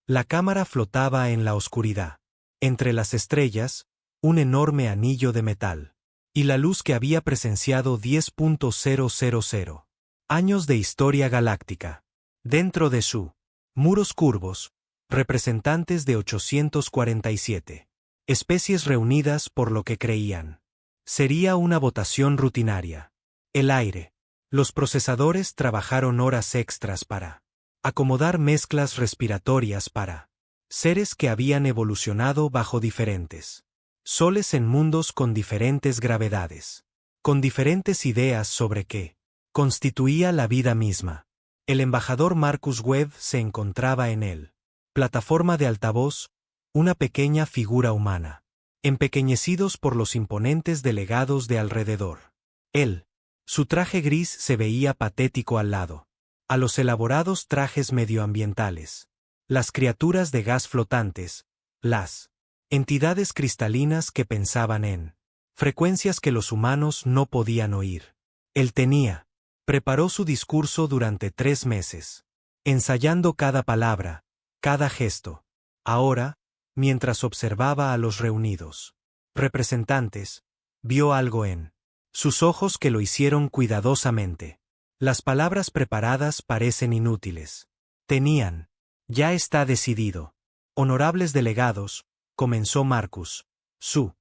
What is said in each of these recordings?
La cámara flotaba en la oscuridad. Entre las estrellas, un enorme anillo de metal. Y la luz que había presenciado 10.000 años de historia galáctica. Dentro de su muros curvos, representantes de 847 especies reunidas por lo que creían. Sería una votación rutinaria. El aire. Los procesadores trabajaron horas extras para acomodar mezclas respiratorias para seres que habían evolucionado bajo diferentes soles en mundos con diferentes gravedades, con diferentes ideas sobre qué constituía la vida misma. El embajador Marcus Webb se encontraba en él. Plataforma de altavoz, una pequeña figura humana, empequeñecidos por los imponentes delegados de alrededor. Él, su traje gris se veía patético al lado. A los elaborados trajes medioambientales, las criaturas de gas flotantes, las entidades cristalinas que pensaban en frecuencias que los humanos no podían oír. Él preparó su discurso durante 3 meses, ensayando cada palabra, cada gesto. Ahora, mientras observaba a los reunidos representantes, vio algo en sus ojos que lo hicieron cuidadosamente. Las palabras preparadas parecen inútiles. Ya está decidido. Honorables delegados, comenzó Marcus. Su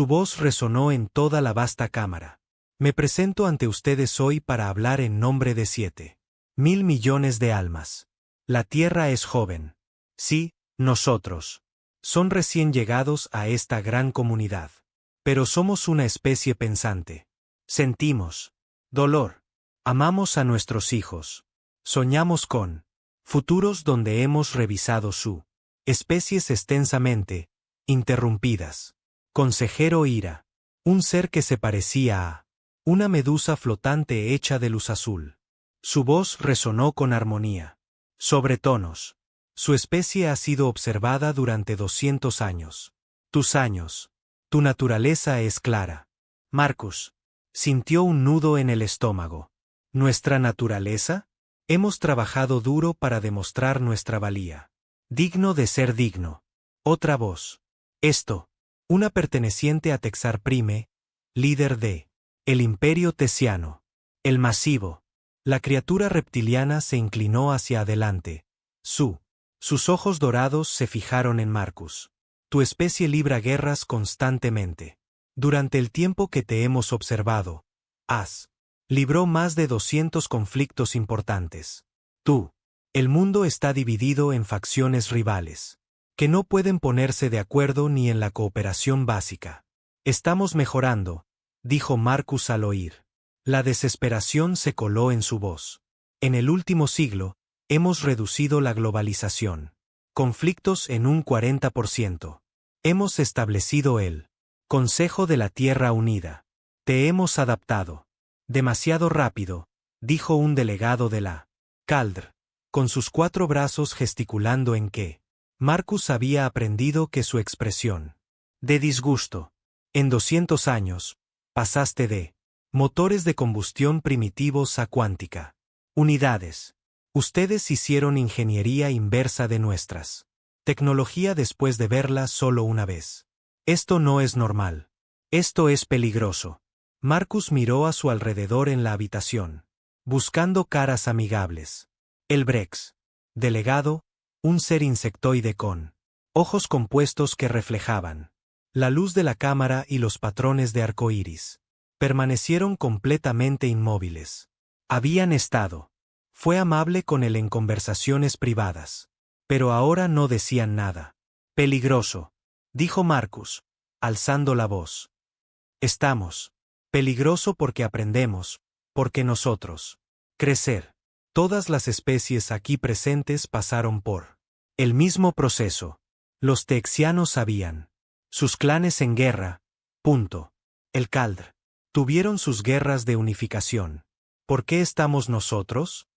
voz resonó en toda la vasta cámara. Me presento ante ustedes hoy para hablar en nombre de 7.000 millones de almas. La Tierra es joven. Sí, nosotros. Son recién llegados a esta gran comunidad. Pero somos una especie pensante. Sentimos dolor. Amamos a nuestros hijos. Soñamos con futuros donde hemos revisado su especies extensamente interrumpidas. Consejero Ira. Un ser que se parecía a una medusa flotante hecha de luz azul. Su voz resonó con armonía. Sobretonos. Su especie ha sido observada durante 200 años. Tus años. Tu naturaleza es clara. Marcus sintió un nudo en el estómago. ¿Nuestra naturaleza? Hemos trabajado duro para demostrar nuestra valía. Digno de ser digno. Otra voz. Esto. Una perteneciente a Texar Prime, líder de el Imperio Tesiano. El masivo. La criatura reptiliana se inclinó hacia adelante. Sus ojos dorados se fijaron en Marcus. Tu especie libra guerras constantemente. Durante el tiempo que te hemos observado, libró más de 200 conflictos importantes. El mundo está dividido en facciones rivales, que no pueden ponerse de acuerdo ni en la cooperación básica. Estamos mejorando, dijo Marcus al oír. La desesperación se coló en su voz. En el último siglo, hemos reducido la globalización. Conflictos en un 40%. Hemos establecido el Consejo de la Tierra Unida. Te hemos adaptado. Demasiado rápido, dijo un delegado de la Caldr, con sus 4 brazos gesticulando en que Marcus había aprendido que su expresión de disgusto. En 200 años, pasaste de motores de combustión primitivos a cuántica. Unidades. Ustedes hicieron ingeniería inversa de nuestras tecnología después de verla solo una vez. Esto no es normal. Esto es peligroso. Marcus miró a su alrededor en la habitación, buscando caras amigables. El Brex. Delegado, un ser insectoide con ojos compuestos que reflejaban la luz de la cámara y los patrones de arcoíris. Permanecieron completamente inmóviles. Habían estado. Fue amable con él en conversaciones privadas. Pero ahora no decían nada. Peligroso, dijo Marcus, alzando la voz. Estamos. Peligroso porque aprendemos, porque nosotros. Crecer. Todas las especies aquí presentes pasaron por el mismo proceso. Los texianos sabían. Sus clanes en guerra. El Caldr. Tuvieron sus guerras de unificación. ¿Por qué estamos nosotros?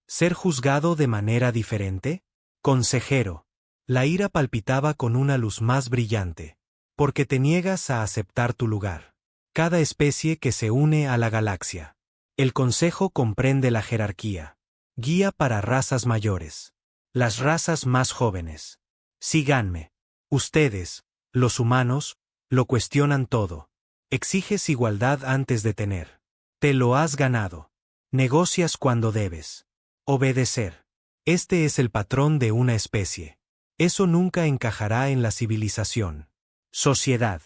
¿Ser juzgado de manera diferente? Consejero. La ira palpitaba con una luz más brillante. Porque te niegas a aceptar tu lugar. Cada especie que se une a la galaxia. El Consejo comprende la jerarquía. Guía para razas mayores. las razas más jóvenes. Síganme. Ustedes, los humanos, lo cuestionan todo. Exiges igualdad antes de tener. Te lo has ganado. Negocias cuando debes. Obedecer. Este es el patrón de una especie. Eso nunca encajará en la civilización. Sociedad.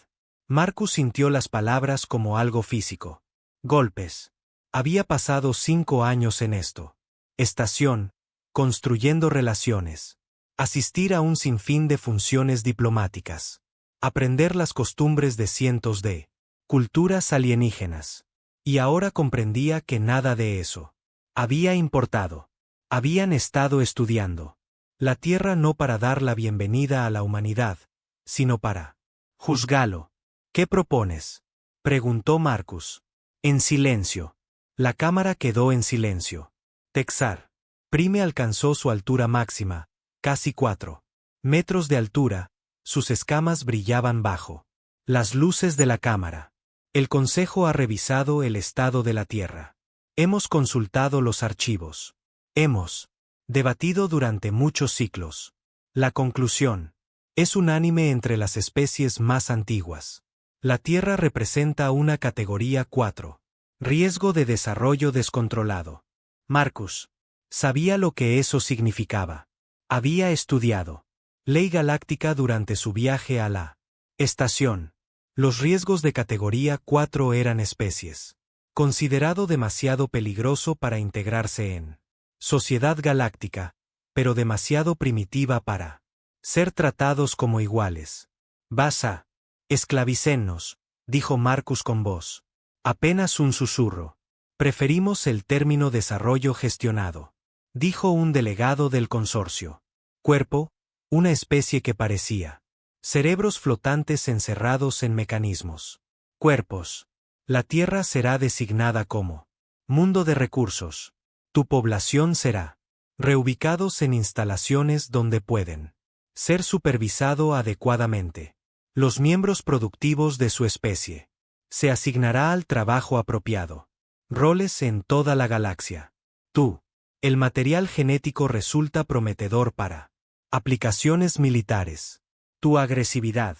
Marcus sintió las palabras como algo físico. Golpes. Había pasado 5 años en esto. Estación. Construyendo relaciones. Asistir a un sinfín de funciones diplomáticas. Aprender las costumbres de cientos de culturas alienígenas. Y ahora comprendía que nada de eso había importado. Habían estado estudiando la Tierra no para dar la bienvenida a la humanidad, sino para juzgarlo. ¿Qué propones?, preguntó Marcus. En silencio. La cámara quedó en silencio. Texar. Prime alcanzó su altura máxima, casi 4 metros de altura, sus escamas brillaban bajo las luces de la cámara. El Consejo ha revisado el estado de la Tierra. Hemos consultado los archivos. Hemos debatido durante muchos ciclos. La conclusión es unánime entre las especies más antiguas. La Tierra representa una categoría 4. Riesgo de desarrollo descontrolado. Marcus sabía lo que eso significaba. Había estudiado Ley Galáctica durante su viaje a la estación. Los riesgos de categoría 4 eran especies. Considerado demasiado peligroso para integrarse en Sociedad Galáctica, pero demasiado primitiva para ser tratados como iguales. Vas a esclavicennos, dijo Marcus con voz. Apenas un susurro. Preferimos el término desarrollo gestionado, dijo un delegado del consorcio. Cuerpo, una especie que parecía cerebros flotantes encerrados en mecanismos. Cuerpos. La Tierra será designada como mundo de recursos. Tu población será reubicados en instalaciones donde pueden ser supervisado adecuadamente. Los miembros productivos de su especie. Se asignará al trabajo apropiado. Roles en toda la galaxia. Tú. El material genético resulta prometedor para aplicaciones militares. Tu agresividad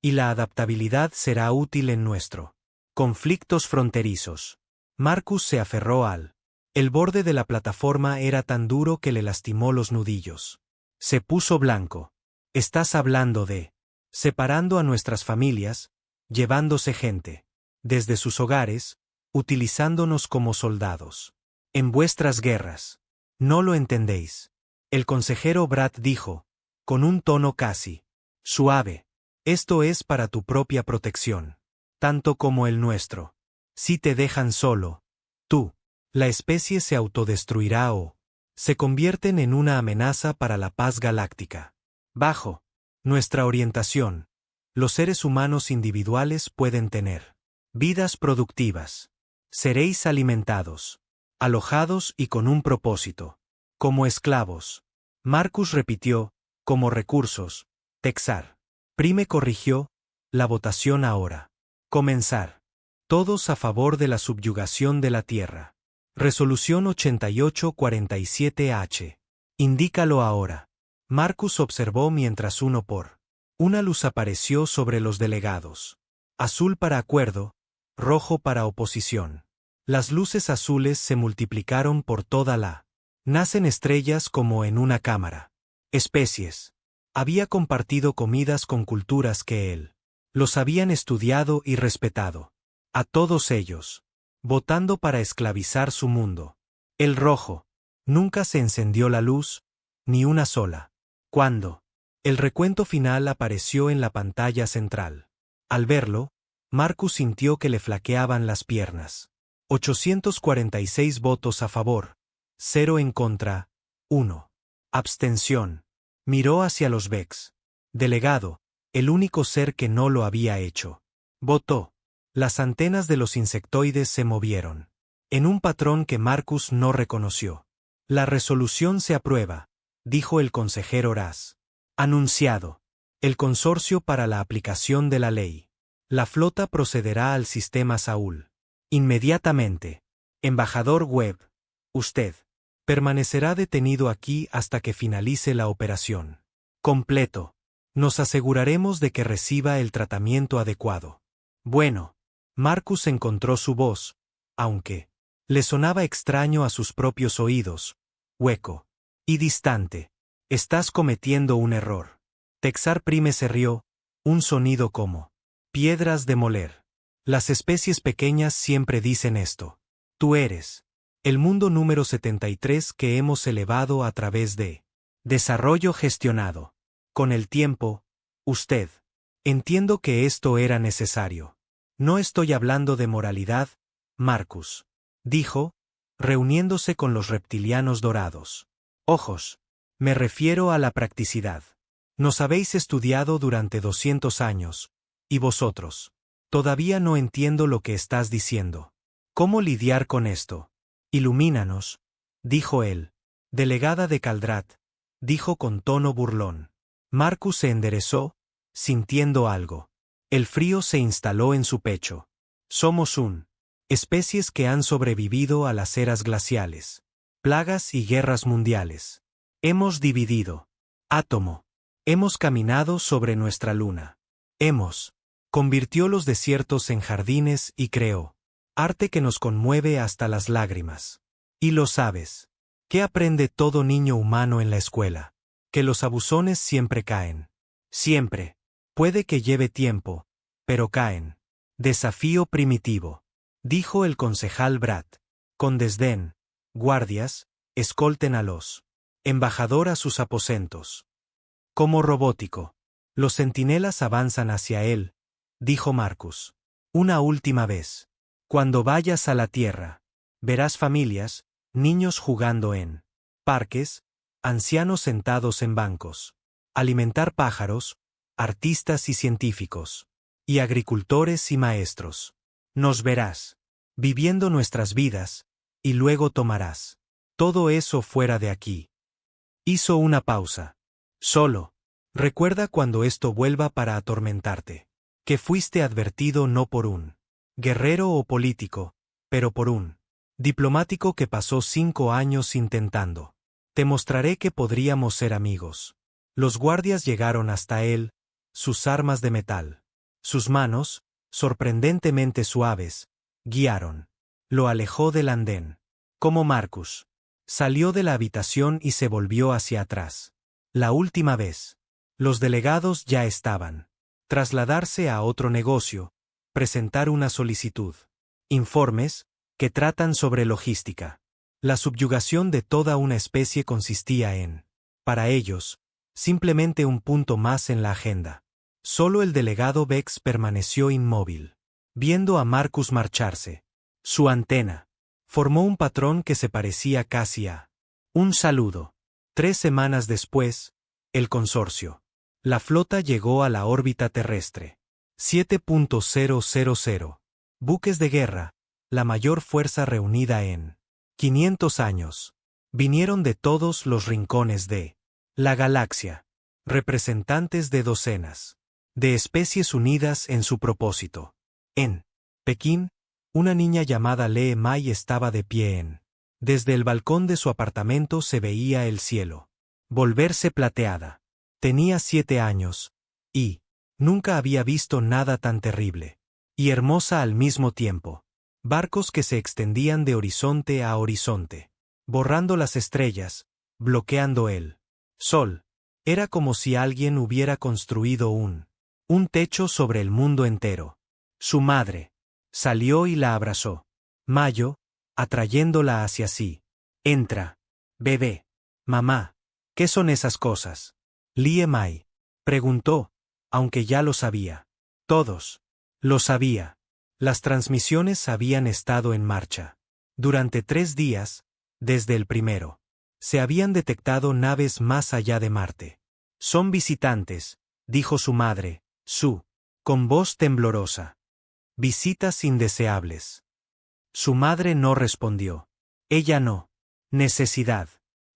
y la adaptabilidad será útil en nuestro conflictos fronterizos. Marcus se aferró al. El borde de la plataforma era tan duro que le lastimó los nudillos. Se puso blanco. Estás hablando de separando a nuestras familias, llevándose gente desde sus hogares, utilizándonos como soldados. En vuestras guerras. No lo entendéis. El consejero Brad dijo, con un tono casi suave. Esto es para tu propia protección. Tanto como el nuestro. Si te dejan solo, tú, la especie se autodestruirá o se convierten en una amenaza para la paz galáctica. Bajo nuestra orientación, los seres humanos individuales pueden tener vidas productivas. Seréis alimentados, alojados y con un propósito. Como esclavos. Marcus repitió, como recursos. Texar. Prime corrigió, la votación ahora. Comenzar. Todos a favor de la subyugación de la Tierra. Resolución 8847H. Indícalo ahora. Marcus observó mientras uno por una luz apareció sobre los delegados. Azul para acuerdo, rojo para oposición. Las luces azules se multiplicaron por toda la. Nacen estrellas como en una cámara. Especies. Había compartido comidas con culturas que él. Los habían estudiado y respetado. A todos ellos. Votando para esclavizar su mundo. El rojo. Nunca se encendió la luz, ni una sola. Cuando el recuento final apareció en la pantalla central. Al verlo, Marcus sintió que le flaqueaban las piernas. 846 votos a favor, 0 en contra, 1 abstención. Miró hacia los Vex. Delegado, el único ser que no lo había hecho. Votó. Las antenas de los insectoides se movieron. En un patrón que Marcus no reconoció. La resolución se aprueba, dijo el consejero Horaz. Anunciado. El consorcio para la aplicación de la ley. La flota procederá al sistema Saúl. Inmediatamente. Embajador Webb. Usted Permanecerá detenido aquí hasta que finalice la operación. Completo. Nos aseguraremos de que reciba el tratamiento adecuado. Bueno. Marcus encontró su voz, aunque le sonaba extraño a sus propios oídos, hueco y distante. Estás cometiendo un error. Texar Prime se rió, un sonido como piedras de moler. Las especies pequeñas siempre dicen esto. Tú eres el mundo número 73 que hemos elevado a través de desarrollo gestionado. Con el tiempo, usted. Entiendo que esto era necesario. No estoy hablando de moralidad, Marcus, dijo, reuniéndose con los reptilianos dorados. Ojos. Me refiero a la practicidad. Nos habéis estudiado durante 200 años, y vosotros. Todavía no entiendo lo que estás diciendo. ¿Cómo lidiar con esto? Ilumínanos, dijo él. Delegada de Caldrat, dijo con tono burlón. Marcus se enderezó, sintiendo algo. El frío se instaló en su pecho. Somos especies que han sobrevivido a las eras glaciales, plagas y guerras mundiales. Hemos dividido átomo. Hemos caminado sobre nuestra luna. Convirtió los desiertos en jardines y creó arte que nos conmueve hasta las lágrimas. Y lo sabes. ¿Qué aprende todo niño humano en la escuela? Que los abusones siempre caen. Siempre. Puede que lleve tiempo, pero caen. Desafío primitivo. Dijo el concejal Brad. Con desdén. Guardias, escolten a los embajador a sus aposentos. Como robótico. Los centinelas avanzan hacia él, dijo Marcus. Una última vez. Cuando vayas a la Tierra, verás familias, niños jugando en parques, ancianos sentados en bancos. Alimentar pájaros, artistas y científicos, y agricultores y maestros. Nos verás, viviendo nuestras vidas, y luego tomarás todo eso fuera de aquí. Hizo una pausa. Solo. Recuerda cuando esto vuelva para atormentarte. Que fuiste advertido no por un guerrero o político, pero por un diplomático que pasó 5 años intentando. Te mostraré que podríamos ser amigos. Los guardias llegaron hasta él, sus armas de metal. Sus manos, sorprendentemente suaves, guiaron. Lo alejó del andén. Como Marcus. Salió de la habitación y se volvió hacia atrás. La última vez. Los delegados ya estaban. Trasladarse a otro negocio. Presentar una solicitud. Informes, que tratan sobre logística. La subyugación de toda una especie consistía en, para ellos, simplemente un punto más en la agenda. Solo el delegado Bex permaneció inmóvil, viendo a Marcus marcharse. Su antena formó un patrón que se parecía casi a un saludo. 3 semanas después, el consorcio. La flota llegó a la órbita terrestre. 7.000. Buques de guerra, la mayor fuerza reunida en 500 años. Vinieron de todos los rincones de la galaxia. Representantes de docenas de especies unidas en su propósito. En Pekín, una niña llamada Lee Mai estaba de pie Desde el balcón de su apartamento se veía el cielo volverse plateada. Tenía 7 años, y nunca había visto nada tan terrible y hermosa al mismo tiempo. Barcos que se extendían de horizonte a horizonte, borrando las estrellas, bloqueando el sol. Era como si alguien hubiera construido un techo sobre el mundo entero. Su madre salió y la abrazó. Mayo, atrayéndola hacia sí. Entra. Bebé. Mamá. ¿Qué son esas cosas? Lee Mai preguntó, aunque ya lo sabía. Todos lo sabía. Las transmisiones habían estado en marcha. Durante 3 días, desde el primero, se habían detectado naves más allá de Marte. Son visitantes, dijo su madre, con voz temblorosa. Visitas indeseables. Su madre no respondió. Ella no. Necesidad.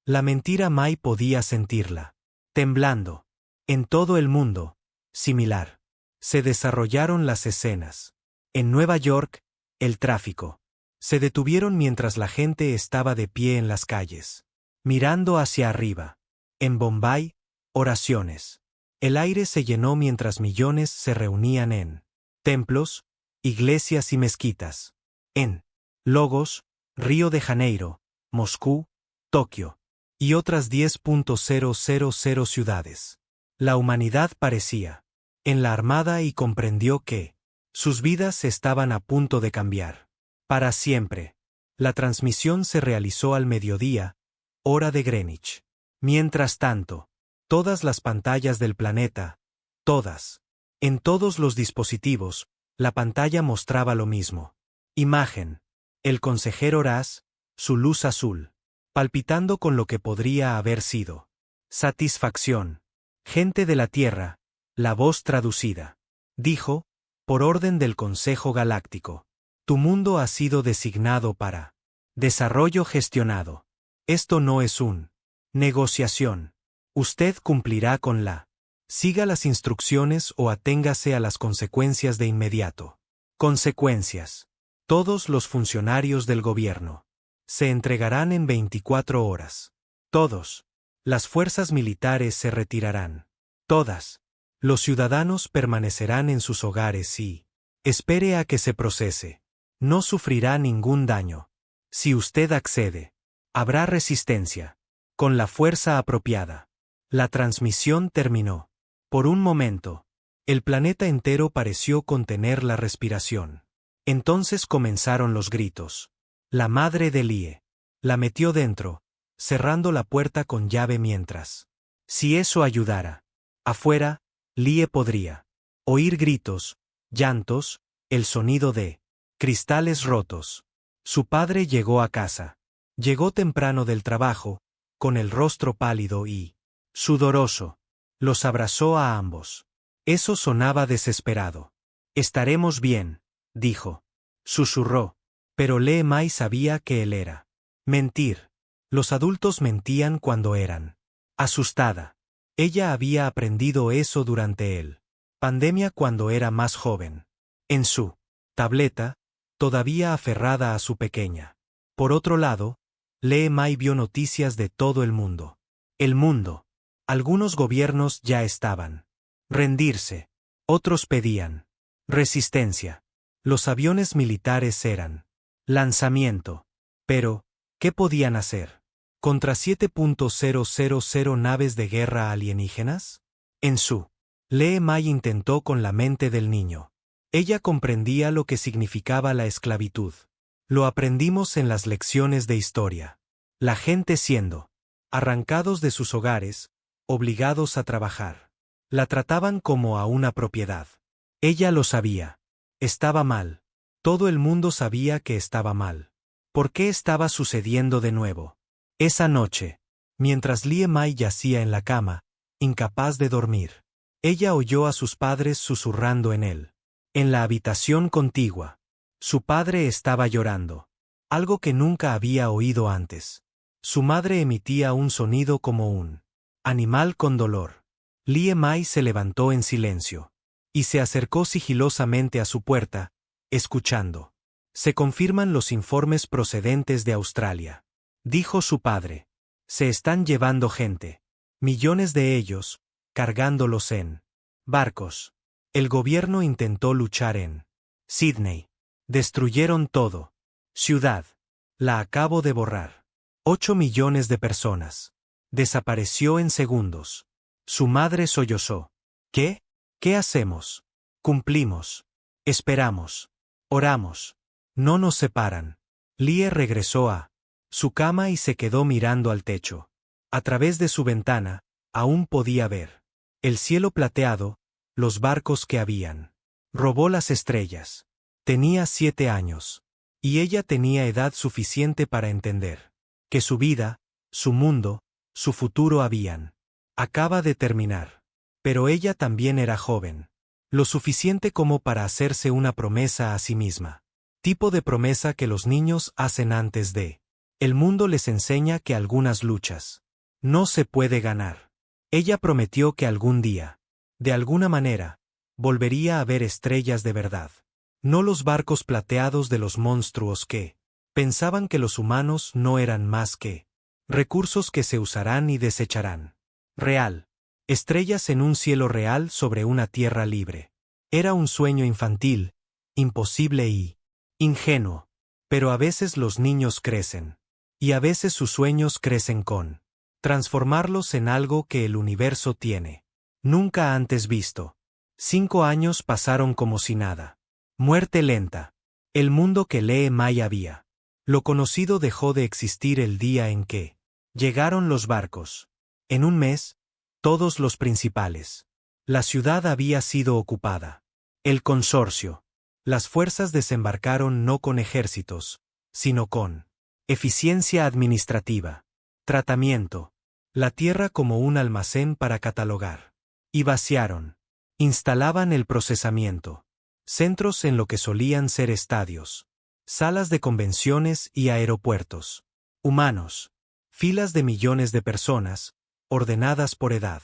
La mentira Mai podía sentirla. Temblando. En todo el mundo. Similar. Se desarrollaron las escenas. En Nueva York, el tráfico. Se detuvieron mientras la gente estaba de pie en las calles, mirando hacia arriba. En Bombay, oraciones. El aire se llenó mientras millones se reunían en templos, iglesias y mezquitas. En Lagos, Río de Janeiro, Moscú, Tokio y otras 10.000 ciudades. La humanidad parecía en la armada y comprendió que sus vidas estaban a punto de cambiar. Para siempre. La transmisión se realizó al mediodía, hora de Greenwich. Mientras tanto, todas las pantallas del planeta, todas, en todos los dispositivos, la pantalla mostraba lo mismo. Imagen. El consejero Raz, su luz azul, palpitando con lo que podría haber sido. Satisfacción. Gente de la Tierra, la voz traducida. Dijo, por orden del Consejo Galáctico. Tu mundo ha sido designado para desarrollo gestionado. Esto no es un negociación. Usted cumplirá con la. Siga las instrucciones o aténgase a las consecuencias de inmediato. Consecuencias. Todos los funcionarios del gobierno se entregarán en 24 horas. Todos. Las fuerzas militares se retirarán. Todas. Los ciudadanos permanecerán en sus hogares y espere a que se procese. No sufrirá ningún daño. Si usted accede, habrá resistencia. Con la fuerza apropiada. La transmisión terminó. Por un momento, el planeta entero pareció contener la respiración. Entonces comenzaron los gritos. La madre de Lie la metió dentro, cerrando la puerta con llave mientras. Si eso ayudara. Afuera, Lie podría oír gritos, llantos, el sonido de cristales rotos. Su padre llegó a casa. Llegó temprano del trabajo, con el rostro pálido y sudoroso. Los abrazó a ambos. Eso sonaba desesperado. Estaremos bien, dijo. Susurró. Pero Lee Mai sabía que él era. Mentir. Los adultos mentían cuando eran. Asustada. Ella había aprendido eso durante el pandemia cuando era más joven. En su tableta, todavía aferrada a su pequeña. Por otro lado, Lee Mai vio noticias de todo el mundo. El mundo. Algunos gobiernos ya estaban rendirse. Otros pedían resistencia. Los aviones militares eran lanzamiento. Pero, ¿qué podían hacer? ¿Contra 7.000 naves de guerra alienígenas? En su Lee Mai intentó con la mente del niño. Ella comprendía lo que significaba la esclavitud. Lo aprendimos en las lecciones de historia. La gente siendo arrancados de sus hogares, obligados a trabajar. La trataban como a una propiedad. Ella lo sabía. Estaba mal. Todo el mundo sabía que estaba mal. ¿Por qué estaba sucediendo de nuevo? Esa noche, mientras Lie Mai yacía en la cama, incapaz de dormir, ella oyó a sus padres susurrando en él. En la habitación contigua, su padre estaba llorando. Algo que nunca había oído antes. Su madre emitía un sonido como un animal con dolor. Lie Mai se levantó en silencio y se acercó sigilosamente a su puerta, escuchando. Se confirman los informes procedentes de Australia, dijo su padre. Se están llevando gente. Millones de ellos, cargándolos en barcos. El gobierno intentó luchar en Sydney. Destruyeron todo. Ciudad. La acabo de borrar. 8 millones de personas. Desapareció en segundos. Su madre sollozó. ¿Qué? ¿Qué hacemos? Cumplimos. Esperamos. Oramos. No nos separan. Lie regresó a su cama y se quedó mirando al techo. A través de su ventana, aún podía ver el cielo plateado, los barcos que habían. Robó las estrellas. Tenía 7 años. Y ella tenía edad suficiente para entender que su vida, su mundo, su futuro habían acaba de terminar. Pero ella también era joven. Lo suficiente como para hacerse una promesa a sí misma. Tipo de promesa que los niños hacen antes de. El mundo les enseña que algunas luchas no se puede ganar. Ella prometió que algún día, de alguna manera, volvería a ver estrellas de verdad. No los barcos plateados de los monstruos que Pensaban que los humanos no eran más que recursos que se usarán y desecharán. Real. Estrellas en un cielo real sobre una tierra libre. Era un sueño infantil, imposible y ingenuo. Pero a veces los niños crecen. Y a veces sus sueños crecen con transformarlos en algo que el universo tiene nunca antes visto. 5 años pasaron como si nada. Muerte lenta. El mundo que Lee May había. Lo conocido dejó de existir el día en que llegaron los barcos. En un mes, todos los principales. La ciudad había sido ocupada. El consorcio. Las fuerzas desembarcaron no con ejércitos, sino con eficiencia administrativa. Tratamiento. La tierra como un almacén para catalogar. Y vaciaron. Instalaban el procesamiento. Centros en lo que solían ser estadios. Salas de convenciones y aeropuertos. Humanos. Filas de millones de personas, ordenadas por edad.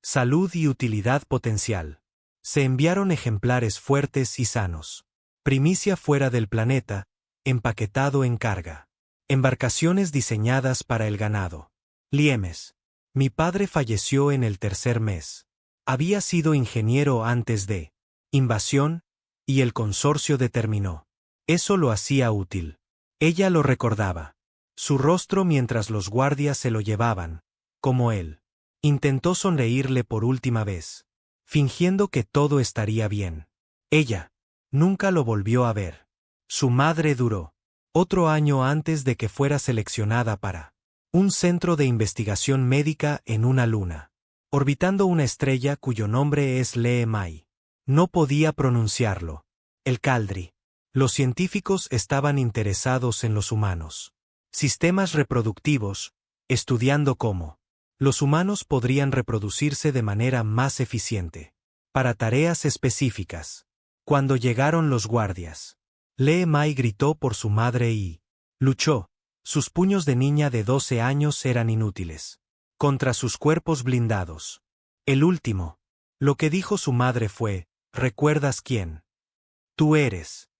Salud y utilidad potencial. Se enviaron ejemplares fuertes y sanos. Primicia fuera del planeta, empaquetado en carga. Embarcaciones diseñadas para el ganado. Liemes. Mi padre falleció en el 3er mes. Había sido ingeniero antes de invasión, y el consorcio determinó. Eso lo hacía útil. Ella lo recordaba. Su rostro mientras los guardias se lo llevaban, como él. Intentó sonreírle por última vez, fingiendo que todo estaría bien. Ella nunca lo volvió a ver. Su madre duró otro año antes de que fuera seleccionada para un centro de investigación médica en una luna, orbitando una estrella cuyo nombre es Lee May. No podía pronunciarlo. El Caldri. Los científicos estaban interesados en los humanos. Sistemas reproductivos, estudiando cómo los humanos podrían reproducirse de manera más eficiente. Para tareas específicas. Cuando llegaron los guardias, Lee May gritó por su madre y luchó. Sus puños de niña de 12 años eran inútiles contra sus cuerpos blindados. El último. Lo que dijo su madre fue, ¿recuerdas quién? Tú eres.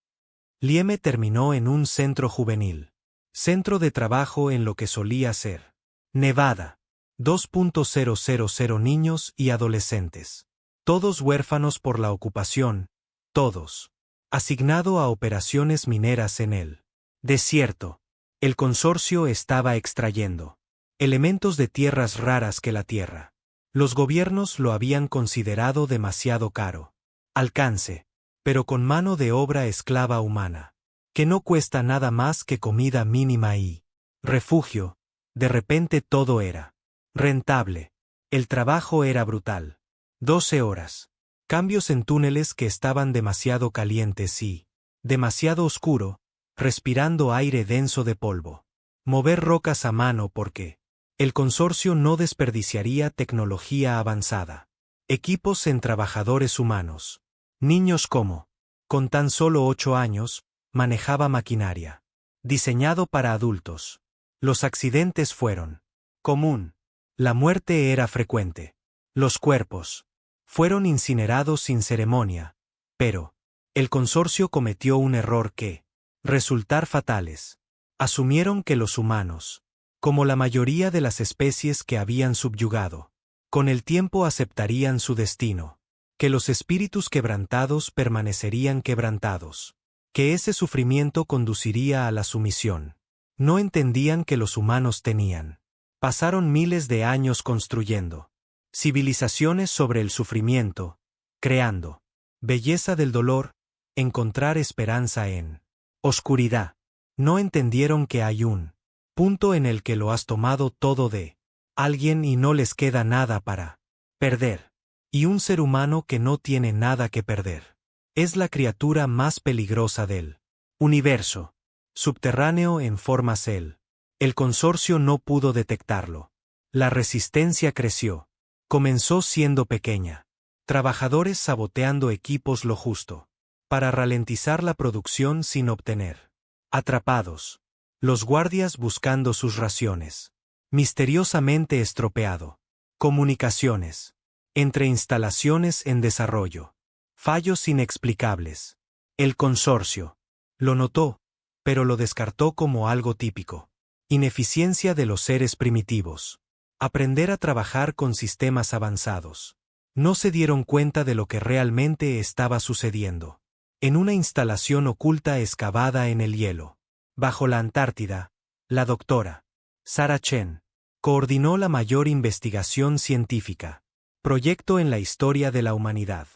Lieme terminó en un centro juvenil. Centro de trabajo en lo que solía ser Nevada. 2.000 niños y adolescentes. Todos huérfanos por la ocupación, todos. Asignado a operaciones mineras en el desierto. El consorcio estaba extrayendo elementos de tierras raras que la Tierra. Los gobiernos lo habían considerado demasiado caro. Alcance. Pero con mano de obra esclava humana. Que no cuesta nada más que comida mínima y refugio. De repente todo era rentable. El trabajo era brutal. 12 horas. Cambios en túneles que estaban demasiado calientes y demasiado oscuro, respirando aire denso de polvo. Mover rocas a mano porque el consorcio no desperdiciaría tecnología avanzada. Equipos en trabajadores humanos. Niños como, con tan solo 8 años, manejaba maquinaria. Diseñado para adultos. Los accidentes fueron común. La muerte era frecuente. Los cuerpos fueron incinerados sin ceremonia. Pero el consorcio cometió un error que resultar fatales. Asumieron que los humanos, como la mayoría de las especies que habían subyugado, con el tiempo aceptarían su destino. Que los espíritus quebrantados permanecerían quebrantados. Que ese sufrimiento conduciría a la sumisión. No entendían que los humanos tenían. Pasaron miles de años construyendo civilizaciones sobre el sufrimiento, creando belleza del dolor, encontrar esperanza en oscuridad. No entendieron que hay un punto en el que lo has tomado todo de alguien y no les queda nada para perder. Y un ser humano que no tiene nada que perder. Es la criatura más peligrosa del universo. Subterráneo en forma cel. El consorcio no pudo detectarlo. La resistencia creció. Comenzó siendo pequeña. Trabajadores saboteando equipos lo justo. Para ralentizar la producción sin obtener. Atrapados. Los guardias buscando sus raciones. Misteriosamente estropeado. Comunicaciones. Entre instalaciones en desarrollo. Fallos inexplicables. El consorcio lo notó. pero lo descartó como algo típico. Ineficiencia de los seres primitivos. Aprender a trabajar con sistemas avanzados. No se dieron cuenta de lo que realmente estaba sucediendo. En una instalación oculta excavada en el hielo, bajo la Antártida, la doctora Sarah Chen coordinó la mayor investigación científica, proyecto en la historia de la humanidad.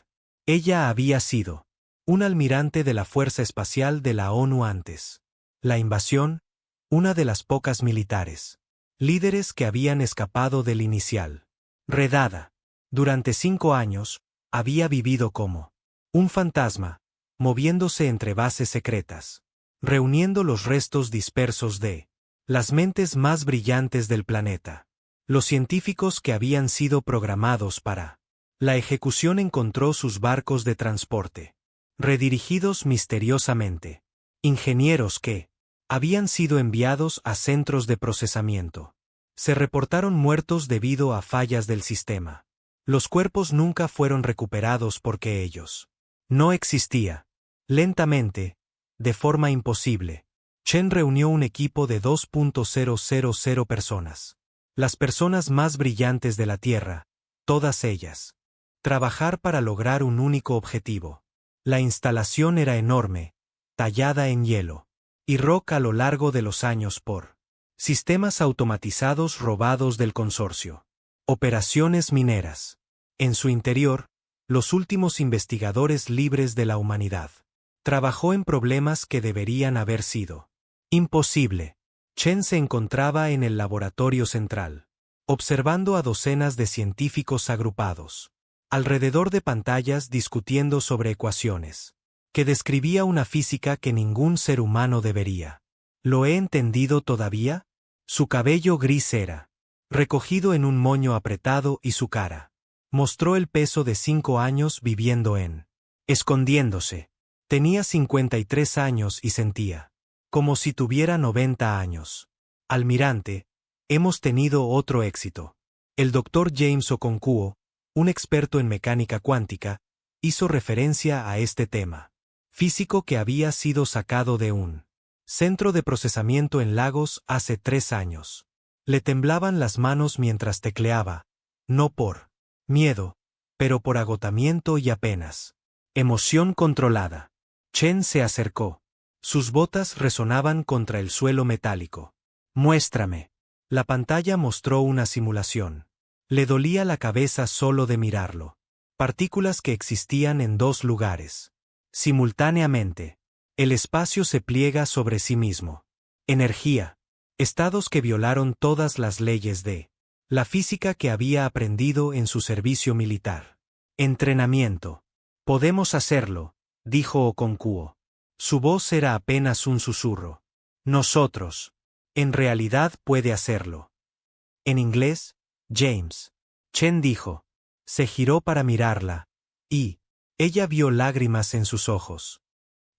Ella había sido un almirante de la Fuerza Espacial de la ONU antes. La invasión, una de las pocas militares líderes que habían escapado del inicial redada. Durante 5 años, había vivido como un fantasma, moviéndose entre bases secretas, reuniendo los restos dispersos de las mentes más brillantes del planeta. Los científicos que habían sido programados para la ejecución encontró sus barcos de transporte, redirigidos misteriosamente. Ingenieros que habían sido enviados a centros de procesamiento. Se reportaron muertos debido a fallas del sistema. Los cuerpos nunca fueron recuperados porque ellos no existía. Lentamente, de forma imposible, Chen reunió un equipo de 2.000 personas. Las personas más brillantes de la Tierra, todas ellas. Trabajar para lograr un único objetivo. La instalación era enorme, tallada en hielo y roca a lo largo de los años por sistemas automatizados robados del consorcio. Operaciones mineras. En su interior, los últimos investigadores libres de la humanidad. Trabajó en problemas que deberían haber sido imposible. Chen se encontraba en el laboratorio central, observando a docenas de científicos agrupados alrededor de pantallas discutiendo sobre ecuaciones que describía una física que ningún ser humano debería. ¿Lo he entendido todavía? Su cabello gris era recogido en un moño apretado y su cara mostró el peso de 5 años viviendo escondiéndose. Tenía 53 años y sentía como si tuviera 90 años. Almirante, hemos tenido otro éxito. El Dr. James Okonkwo, un experto en mecánica cuántica, hizo referencia a este tema. Físico que había sido sacado de un centro de procesamiento en Lagos hace 3 años. Le temblaban las manos mientras tecleaba, no por miedo, pero por agotamiento y apenas emoción controlada. Chen se acercó. Sus botas resonaban contra el suelo metálico. Muéstrame. La pantalla mostró una simulación. Le dolía la cabeza solo de mirarlo. Partículas que existían en 2 lugares. Simultáneamente. El espacio se pliega sobre sí mismo. Energía. Estados que violaron todas las leyes de la física que había aprendido en su servicio militar. Entrenamiento. Podemos hacerlo, dijo Okonkwo. Su voz era apenas un susurro. Nosotros. En realidad puede hacerlo. En inglés, James. Chen dijo. Se giró para mirarla, y ella vio lágrimas en sus ojos.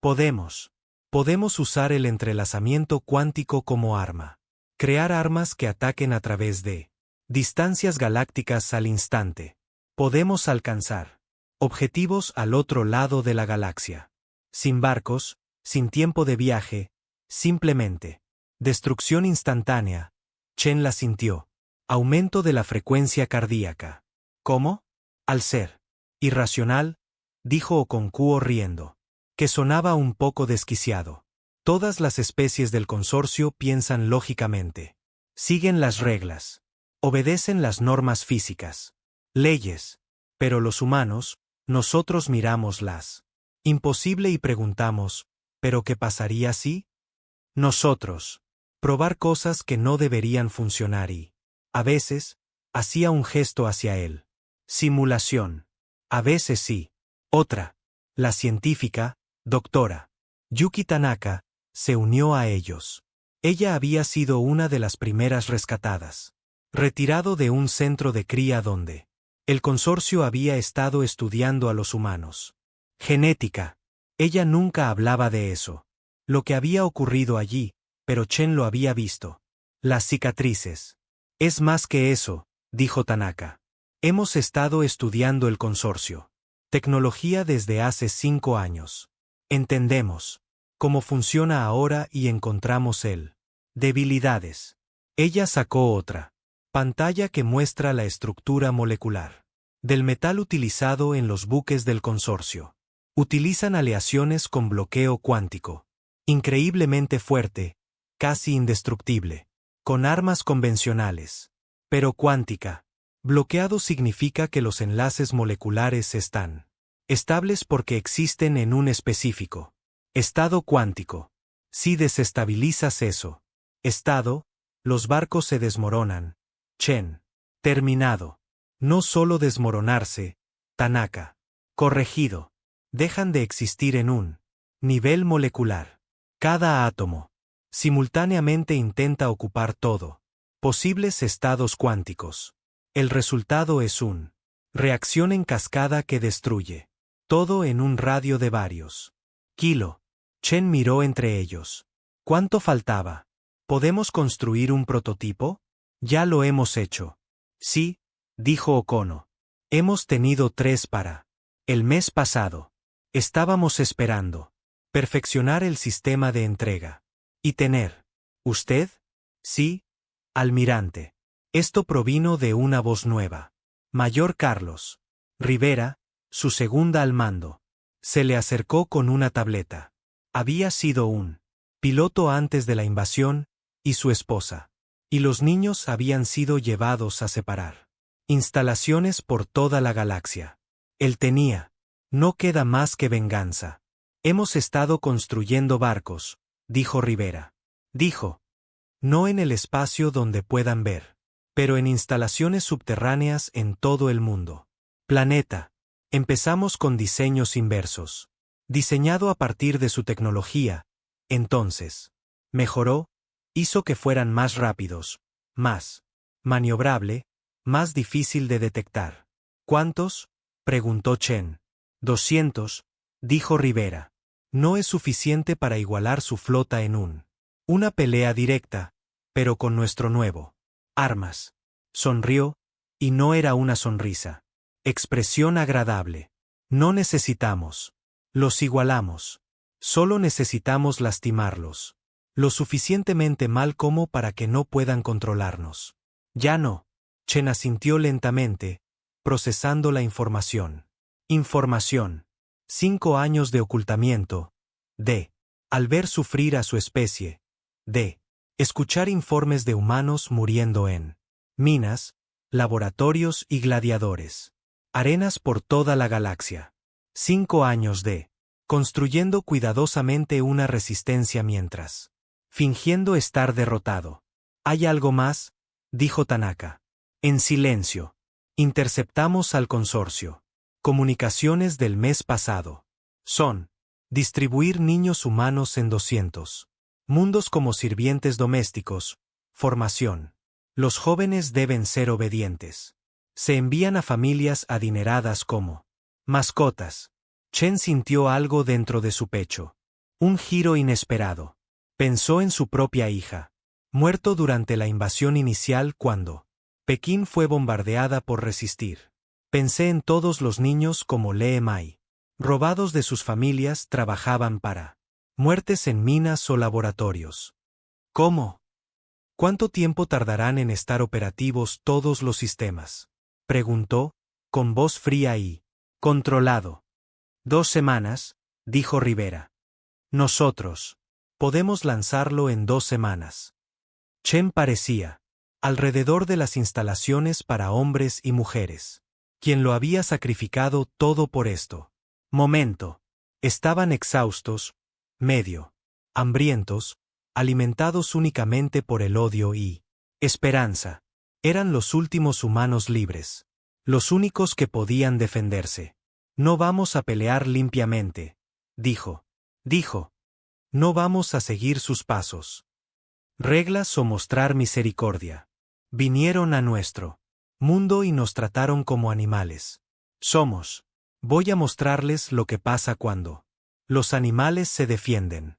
Podemos usar el entrelazamiento cuántico como arma. Crear armas que ataquen a través de distancias galácticas al instante. Podemos alcanzar objetivos al otro lado de la galaxia. Sin barcos, sin tiempo de viaje, simplemente. Destrucción instantánea. Chen la sintió. Aumento de la frecuencia cardíaca. ¿Cómo? Al ser irracional, dijo Okonkwo riendo, que sonaba un poco desquiciado. Todas las especies del consorcio piensan lógicamente. Siguen las reglas. Obedecen las normas físicas. Leyes. Pero los humanos, nosotros miramos las imposible y preguntamos, ¿pero qué pasaría si? Nosotros. Probar cosas que no deberían funcionar y, a veces, hacía un gesto hacia él. Simulación. A veces sí. Otra, la científica, doctora Yuki Tanaka, se unió a ellos. Ella había sido una de las primeras rescatadas. Retirado de un centro de cría donde el consorcio había estado estudiando a los humanos. Genética. Ella nunca hablaba de eso. Lo que había ocurrido allí, pero Chen lo había visto. Las cicatrices. Es más que eso, dijo Tanaka. Hemos estado estudiando el consorcio. Tecnología desde hace 5 años. Entendemos cómo funciona ahora y encontramos el. Debilidades. Ella sacó otra. Pantalla que muestra la estructura molecular del metal utilizado en los buques del consorcio. Utilizan aleaciones con bloqueo cuántico. Increíblemente fuerte, casi indestructible. Con armas convencionales. Pero cuántica. Bloqueado significa que los enlaces moleculares están estables porque existen en un específico estado cuántico. Si desestabilizas eso estado, los barcos se desmoronan. Chen. Terminado. No solo desmoronarse, Tanaka. Corregido. Dejan de existir en un nivel molecular. Cada átomo simultáneamente intenta ocupar todo. Posibles estados cuánticos. El resultado es un reacción en cascada que destruye todo en un radio de varios kilo. Chen miró entre ellos. ¿Cuánto faltaba? ¿Podemos construir un prototipo? Ya lo hemos hecho. Sí, dijo Okono. Hemos tenido 3 para el mes pasado. Estábamos esperando perfeccionar el sistema de entrega. ¿Y tener? ¿Usted? Sí, almirante. Esto provino de una voz nueva. Mayor Carlos Rivera, su segunda al mando. Se le acercó con una tableta. Había sido un piloto antes de la invasión, y su esposa. Y los niños habían sido llevados a separar instalaciones por toda la galaxia. Él tenía. No queda más que venganza. Hemos estado construyendo barcos, dijo Rivera. Dijo. No en el espacio donde puedan ver, pero en instalaciones subterráneas en todo el mundo. Planeta. Empezamos con diseños inversos. Diseñado a partir de su tecnología, entonces. Mejoró, hizo que fueran más rápidos, más maniobrable, más difícil de detectar. ¿Cuántos? Preguntó Chen. 200, dijo Rivera. No es suficiente para igualar su flota en una pelea directa, pero con nuestro nuevo armas. Sonrió, y no era una sonrisa. Expresión agradable. No necesitamos. Los igualamos. Solo necesitamos lastimarlos. Lo suficientemente mal como para que no puedan controlarnos. Ya no. Chen asintió lentamente, procesando la información. Información. 5 años de ocultamiento. D. Al ver sufrir a su especie. D. Escuchar informes de humanos muriendo en minas, laboratorios y gladiadores. Arenas por toda la galaxia. 5 años de construyendo cuidadosamente una resistencia mientras fingiendo estar derrotado. ¿Hay algo más? Dijo Tanaka. En silencio. Interceptamos al consorcio. Comunicaciones del mes pasado. Son. Distribuir niños humanos en 200. Mundos como sirvientes domésticos. Formación. Los jóvenes deben ser obedientes. Se envían a familias adineradas como mascotas. Chen sintió algo dentro de su pecho. Un giro inesperado. Pensó en su propia hija. Muerto durante la invasión inicial cuando Pekín fue bombardeada por resistir. Pensé en todos los niños como Lee Mai. Robados de sus familias, trabajaban para muertes en minas o laboratorios. ¿Cómo? ¿Cuánto tiempo tardarán en estar operativos todos los sistemas? Preguntó, con voz fría y controlado. 2 semanas, dijo Rivera. Nosotros podemos lanzarlo en 2 semanas. Chen parecía alrededor de las instalaciones para hombres y mujeres. Quien lo había sacrificado todo por esto. Momento. Estaban exhaustos, medio hambrientos, alimentados únicamente por el odio y esperanza. Eran los últimos humanos libres. Los únicos que podían defenderse. No vamos a pelear limpiamente, dijo. Dijo. No vamos a seguir sus pasos. Reglas o mostrar misericordia. Vinieron a nuestro mundo y nos trataron como animales. Somos. Voy a mostrarles lo que pasa cuando los animales se defienden.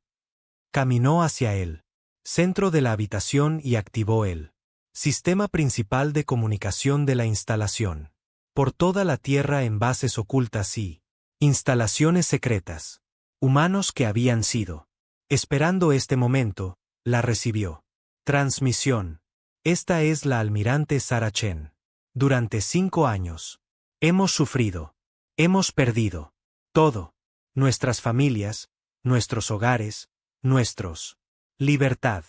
Caminó hacia el centro de la habitación y activó el sistema principal de comunicación de la instalación. Por toda la Tierra en bases ocultas y instalaciones secretas. Humanos que habían sido Esperando este momento, la recibió. Transmisión. Esta es la almirante Sarah Chen. Durante 5 años. Hemos sufrido. Hemos perdido. Todo. Nuestras familias, nuestros hogares, nuestros. Libertad.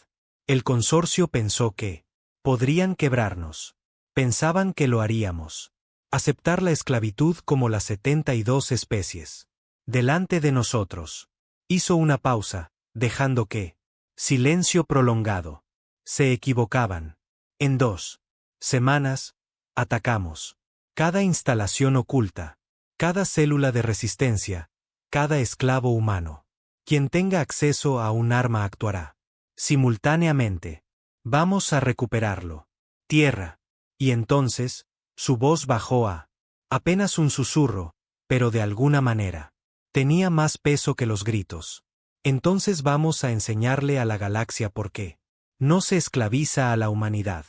El consorcio pensó que podrían quebrarnos. Pensaban que lo haríamos. Aceptar la esclavitud como las 72 especies. Delante de nosotros. Hizo una pausa, dejando que. Silencio prolongado. Se equivocaban. En 2 semanas, atacamos. Cada instalación oculta. Cada célula de resistencia. Cada esclavo humano. Quien tenga acceso a un arma actuará. Simultáneamente. Vamos a recuperarlo. Tierra. Y entonces, su voz bajó a apenas un susurro, pero de alguna manera. Tenía más peso que los gritos. Entonces vamos a enseñarle a la galaxia por qué. No se esclaviza a la humanidad.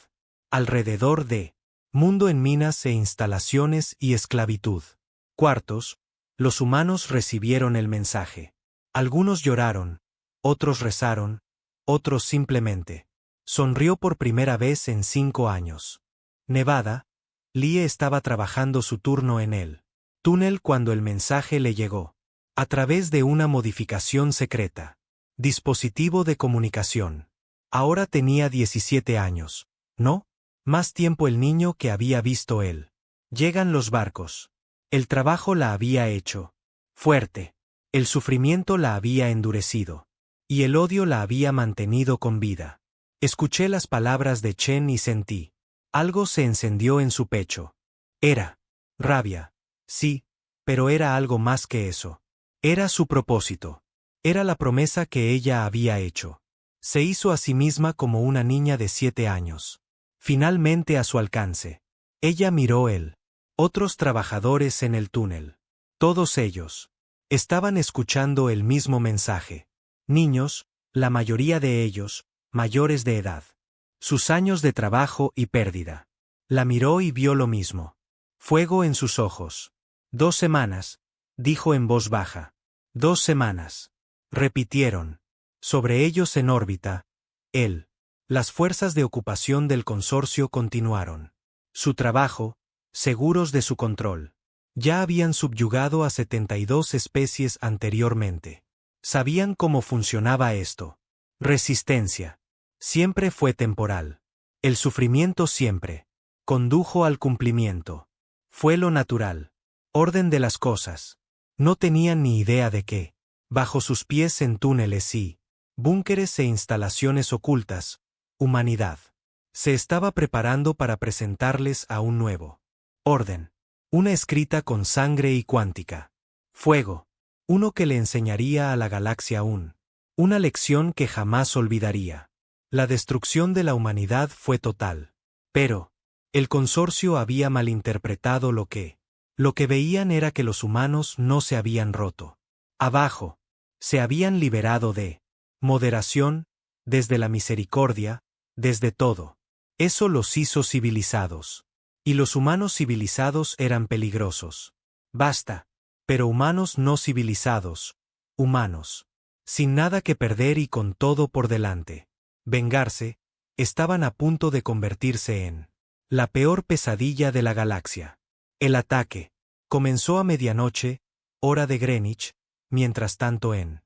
Alrededor de mundo en minas e instalaciones y esclavitud. Cuartos, los humanos recibieron el mensaje. Algunos lloraron, otros rezaron, otros simplemente. Sonrió por primera vez en 5 años. Nevada, Lie estaba trabajando su turno en el túnel cuando el mensaje le llegó. A través de una modificación secreta. Dispositivo de comunicación. Ahora tenía 17 años, ¿no? Más tiempo el niño que había visto él. Llegan los barcos. El trabajo la había hecho fuerte. El sufrimiento la había endurecido. Y el odio la había mantenido con vida. Escuché las palabras de Chen y sentí. Algo se encendió en su pecho. Era rabia. Sí, pero era algo más que eso. Era su propósito. Era la promesa que ella había hecho. Se hizo a sí misma como una niña de 7 años. Finalmente a su alcance. Ella miró él. Otros trabajadores en el túnel. Todos ellos. Estaban escuchando el mismo mensaje. Niños, la mayoría de ellos, mayores de edad. Sus años de trabajo y pérdida. La miró y vio lo mismo. Fuego en sus ojos. 2 semanas, dijo en voz baja. 2 semanas. Repitieron. Sobre ellos en órbita. Él. Las fuerzas de ocupación del consorcio continuaron. Su trabajo, seguros de su control. Ya habían subyugado a 72 especies anteriormente. Sabían cómo funcionaba esto. Resistencia. Siempre fue temporal. El sufrimiento siempre. Condujo al cumplimiento. Fue lo natural. Orden de las cosas. No tenían ni idea de qué. Bajo sus pies en túneles y búnkeres e instalaciones ocultas, humanidad. Se estaba preparando para presentarles a un nuevo orden. Una escrita con sangre y cuántica. Fuego. Uno que le enseñaría a la galaxia una lección que jamás olvidaría. La destrucción de la humanidad fue total. Pero el consorcio había malinterpretado lo que veían era que los humanos no se habían roto. Abajo. Se habían liberado de moderación, desde la misericordia, desde todo. Eso los hizo civilizados. Y los humanos civilizados eran peligrosos. Basta. Pero humanos no civilizados. Humanos. Sin nada que perder y con todo por delante. Vengarse. Estaban a punto de convertirse en la peor pesadilla de la galaxia. El ataque comenzó a medianoche, hora de Greenwich, mientras tanto en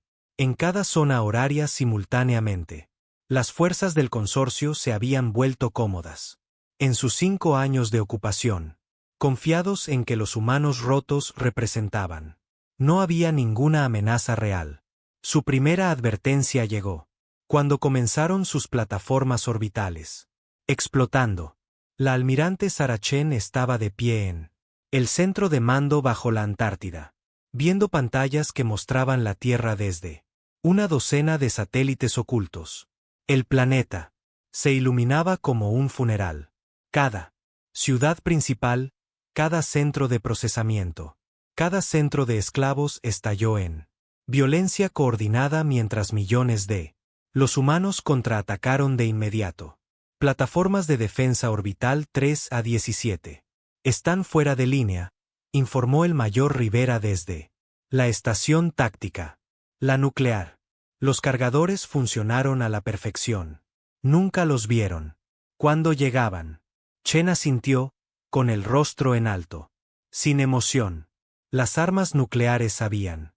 cada zona horaria simultáneamente. Las fuerzas del consorcio se habían vuelto cómodas. En sus 5 años de ocupación, confiados en que los humanos rotos representaban. No había ninguna amenaza real. Su primera advertencia llegó cuando comenzaron sus plataformas orbitales. Explotando. La almirante Sarah Chen estaba de pie en el centro de mando bajo la Antártida, viendo pantallas que mostraban la Tierra desde una docena de satélites ocultos. El planeta se iluminaba como un funeral. Cada ciudad principal, cada centro de procesamiento, cada centro de esclavos estalló en violencia coordinada mientras millones de los humanos contraatacaron de inmediato. Plataformas de defensa orbital 3 a 17. Están fuera de línea, informó el mayor Rivera desde la estación táctica. La nuclear. Los cargadores funcionaron a la perfección. Nunca los vieron. Cuando llegaban, Chen asintió, con el rostro en alto. Sin emoción. Las armas nucleares habían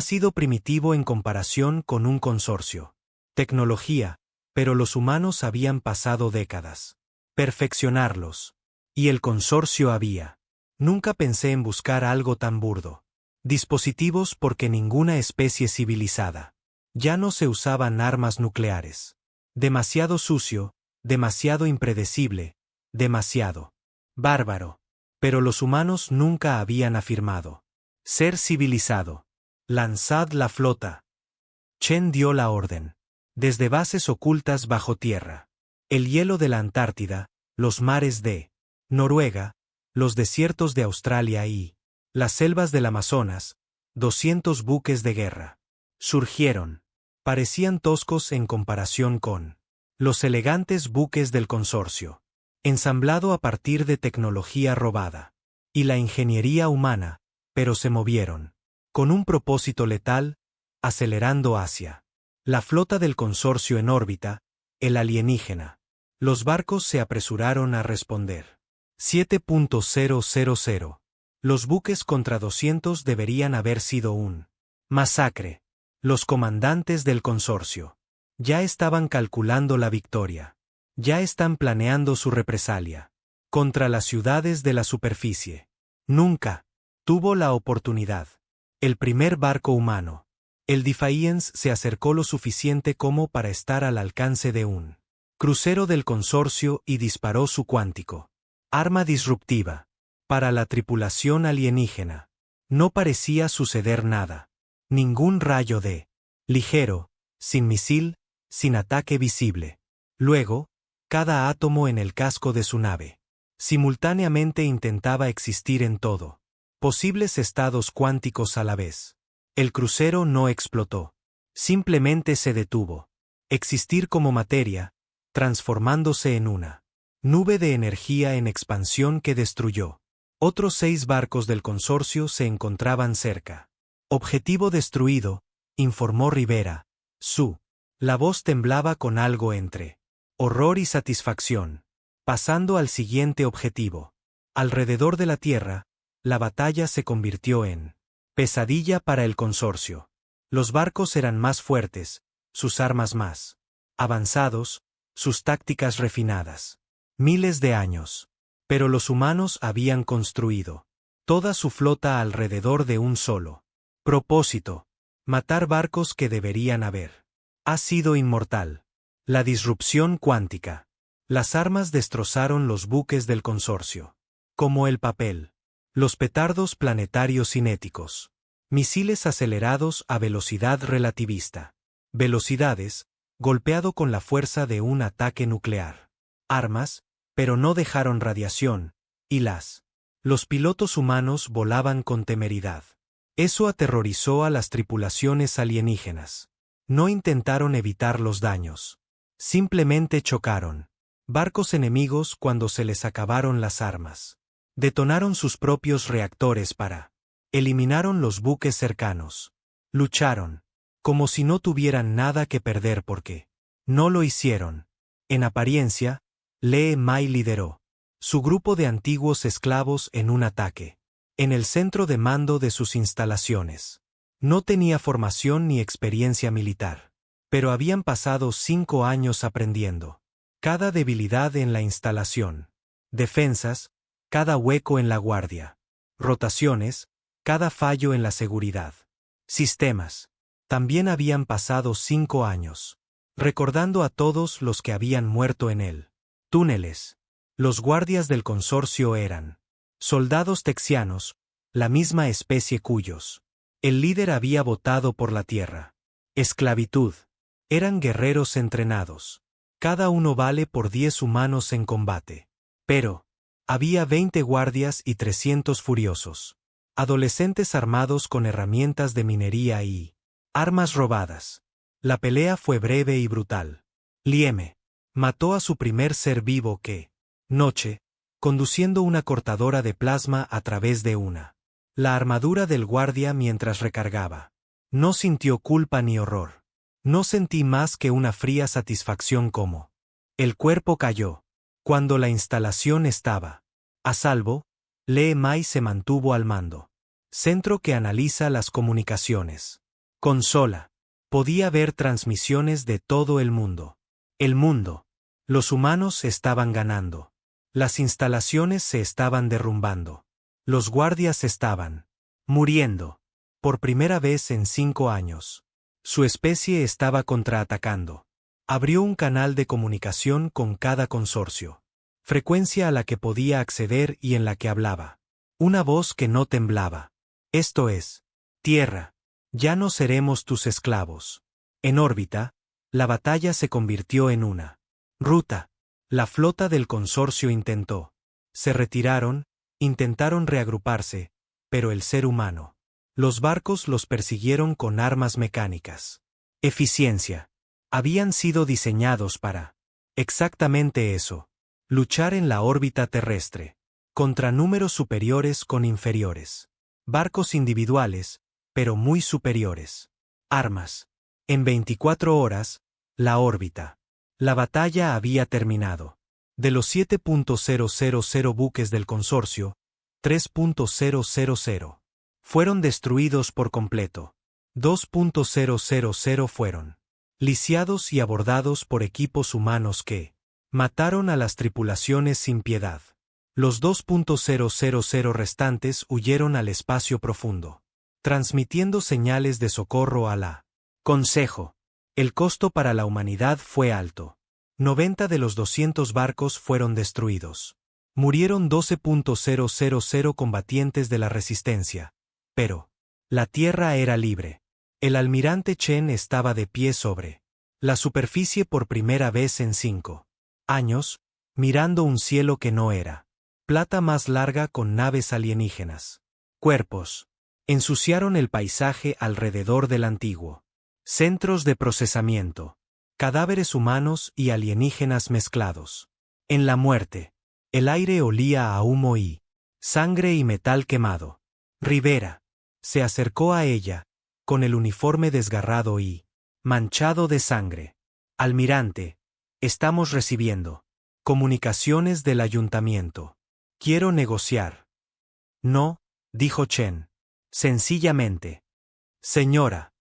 sido primitivo en comparación con un consorcio. Tecnología, pero los humanos habían pasado décadas. Perfeccionarlos. Y el consorcio había. Nunca pensé en buscar algo tan burdo. Dispositivos porque ninguna especie civilizada. Ya no se usaban armas nucleares. Demasiado sucio, demasiado impredecible, demasiado bárbaro. Pero los humanos nunca habían afirmado ser civilizado. Lanzad la flota. Chen dio la orden. Desde bases ocultas bajo tierra. El hielo de la Antártida, los mares de Noruega, los desiertos de Australia y las selvas del Amazonas, 200 buques de guerra. Surgieron. Parecían toscos en comparación con los elegantes buques del consorcio. Ensamblado a partir de tecnología robada. Y la ingeniería humana, pero se movieron. Con un propósito letal, acelerando hacia la flota del consorcio en órbita, el alienígena. Los barcos se apresuraron a responder. 7.000. Los buques contra 200 deberían haber sido un masacre. Los comandantes del consorcio ya estaban calculando la victoria. Ya están planeando su represalia. Contra las ciudades de la superficie. Nunca tuvo la oportunidad. El primer barco humano, el Defiance, se acercó lo suficiente como para estar al alcance de un crucero del consorcio y disparó su cuántico. Arma disruptiva. Para la tripulación alienígena. No parecía suceder nada. Ningún rayo de ligero, sin misil, sin ataque visible. Luego, cada átomo en el casco de su nave simultáneamente intentaba existir en todo. Posibles estados cuánticos a la vez. El crucero no explotó. Simplemente se detuvo. Existir como materia, transformándose en una nube de energía en expansión que destruyó. Otros 6 barcos del consorcio se encontraban cerca. Objetivo destruido, informó Rivera. La voz temblaba con algo entre horror y satisfacción. Pasando al siguiente objetivo. Alrededor de la Tierra, la batalla se convirtió en pesadilla para el consorcio. Los barcos eran más fuertes, sus armas más avanzados, sus tácticas refinadas. Miles de años. Pero los humanos habían construido toda su flota alrededor de un solo propósito. Matar barcos que deberían haber sido inmortal. La disrupción cuántica. Las armas destrozaron los buques del consorcio. Como el papel. Los petardos planetarios cinéticos. Misiles acelerados a velocidad relativista. Velocidades, golpeado con la fuerza de un ataque nuclear. Armas, pero no dejaron radiación, y los pilotos humanos volaban con temeridad. Eso aterrorizó a las tripulaciones alienígenas. No intentaron evitar los daños. Simplemente chocaron. Barcos enemigos cuando se les acabaron las armas. Detonaron sus propios reactores para. Eliminaron los buques cercanos. Lucharon. Como si no tuvieran nada que perder porque. No lo hicieron. En apariencia, Lee Mai lideró su grupo de antiguos esclavos en un ataque. En el centro de mando de sus instalaciones. No tenía formación ni experiencia militar. Pero habían pasado 5 años aprendiendo. Cada debilidad en la instalación. Defensas, cada hueco en la guardia. Rotaciones, cada fallo en la seguridad. Sistemas. También habían pasado 5 años. Recordando a todos los que habían muerto en él. Túneles. Los guardias del consorcio eran soldados texianos, la misma especie cuyos el líder había votado por la tierra. Esclavitud. Eran guerreros entrenados. Cada uno vale por 10 humanos en combate. Pero había 20 guardias y 300 furiosos. Adolescentes armados con herramientas de minería y armas robadas. La pelea fue breve y brutal. Lieme mató a su primer ser vivo noche, conduciendo una cortadora de plasma a través de la armadura del guardia mientras recargaba. No sintió culpa ni horror. No sentí más que una fría satisfacción como. El cuerpo cayó. Cuando la instalación estaba a salvo, Lee Mai se mantuvo al mando. Centro que analiza las comunicaciones. Consola. Podía ver transmisiones de todo el mundo. El mundo. Los humanos estaban ganando. Las instalaciones se estaban derrumbando. Los guardias estaban muriendo. Por primera vez en 5 años. Su especie estaba contraatacando. Abrió un canal de comunicación con cada consorcio. Frecuencia a la que podía acceder y en la que hablaba. Una voz que no temblaba. Esto es. Tierra. Ya no seremos tus esclavos. En órbita, la batalla se convirtió en una ruta. La flota del consorcio intentó. Se retiraron, intentaron reagruparse, pero el ser humano. Los barcos los persiguieron con armas mecánicas. Eficiencia. Habían sido diseñados para exactamente eso. Luchar en la órbita terrestre. Contra números superiores con inferiores. Barcos individuales, pero muy superiores. Armas. En 24 horas, la órbita. La batalla había terminado. De los 7.000 buques del consorcio, 3.000 fueron destruidos por completo. 2.000 fueron lisiados y abordados por equipos humanos que mataron a las tripulaciones sin piedad. Los 2.000 restantes huyeron al espacio profundo, transmitiendo señales de socorro a la Consejo. El costo para la humanidad fue alto. 90 de los 200 barcos fueron destruidos. Murieron 12.000 combatientes de la resistencia. Pero la tierra era libre. El almirante Chen estaba de pie sobre la superficie por primera vez en 5 años, mirando un cielo que no era plata más larga con naves alienígenas. Cuerpos. Ensuciaron el paisaje alrededor del antiguo. Centros de procesamiento. Cadáveres humanos y alienígenas mezclados. En la muerte. El aire olía a humo y sangre y metal quemado. Rivera. Se acercó a ella, con el uniforme desgarrado y manchado de sangre. Almirante, estamos recibiendo comunicaciones del ayuntamiento. Quiero negociar. No, dijo Chen. Sencillamente. Señora.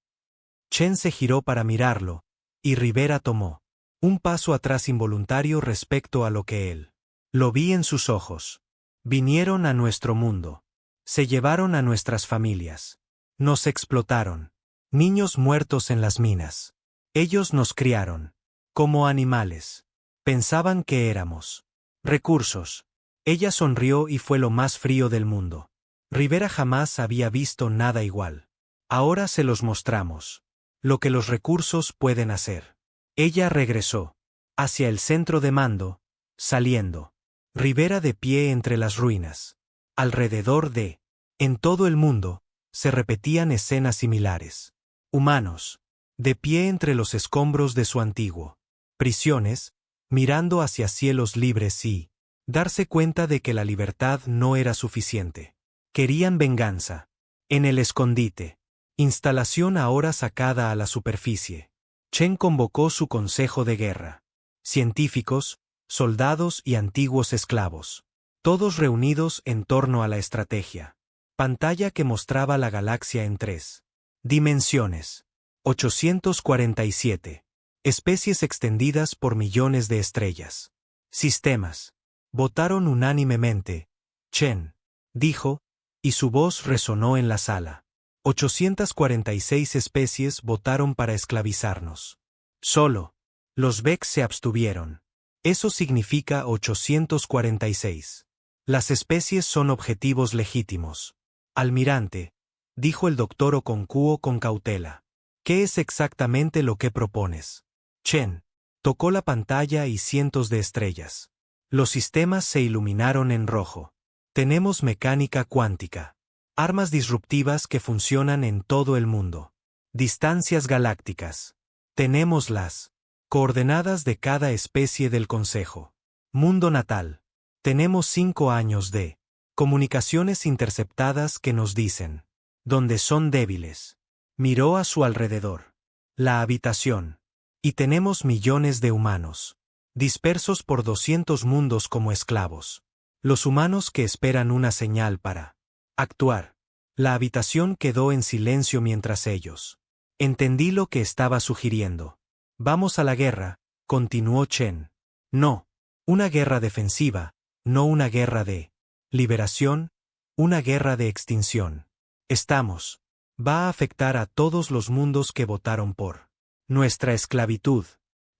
Chen se giró para mirarlo, y Rivera tomó un paso atrás involuntario respecto a lo que él. Lo vi en sus ojos. Vinieron a nuestro mundo. Se llevaron a nuestras familias. Nos explotaron. Niños muertos en las minas. Ellos nos criaron. Como animales. Pensaban que éramos recursos. Ella sonrió y fue lo más frío del mundo. Rivera jamás había visto nada igual. Ahora se los mostramos. Lo que los recursos pueden hacer. Ella regresó. Hacia el centro de mando, saliendo. Rivera de pie entre las ruinas. Alrededor de. En todo el mundo, se repetían escenas similares. Humanos. De pie entre los escombros de su antiguo. Prisiones, mirando hacia cielos libres y darse cuenta de que la libertad no era suficiente. Querían venganza. En el escondite. Instalación ahora sacada a la superficie. Chen convocó su consejo de guerra. Científicos, soldados y antiguos esclavos. Todos reunidos en torno a la estrategia. Pantalla que mostraba la galaxia en 3 dimensiones. 847. Especies extendidas por millones de estrellas. Sistemas. Votaron unánimemente. Chen. Dijo, y su voz resonó en la sala. 846 especies votaron para esclavizarnos. Solo. Los Vex se abstuvieron. Eso significa 846. Las especies son objetivos legítimos. Almirante, dijo el doctor Okonkwo con cautela. ¿Qué es exactamente lo que propones? Chen. Tocó la pantalla y cientos de estrellas. Los sistemas se iluminaron en rojo. Tenemos mecánica cuántica. Armas disruptivas que funcionan en todo el mundo. Distancias galácticas. Tenemos las coordenadas de cada especie del Consejo. Mundo natal. Tenemos 5 años de comunicaciones interceptadas que nos dicen dónde son débiles. Miró a su alrededor. La habitación. Y tenemos millones de humanos, dispersos por 200 mundos como esclavos. Los humanos que esperan una señal para actuar. La habitación quedó en silencio mientras ellos. Entendí lo que estaba sugiriendo. Vamos a la guerra, continuó Chen. No. Una guerra defensiva, no una guerra de liberación, una guerra de extinción. Estamos. Va a afectar a todos los mundos que votaron por nuestra esclavitud.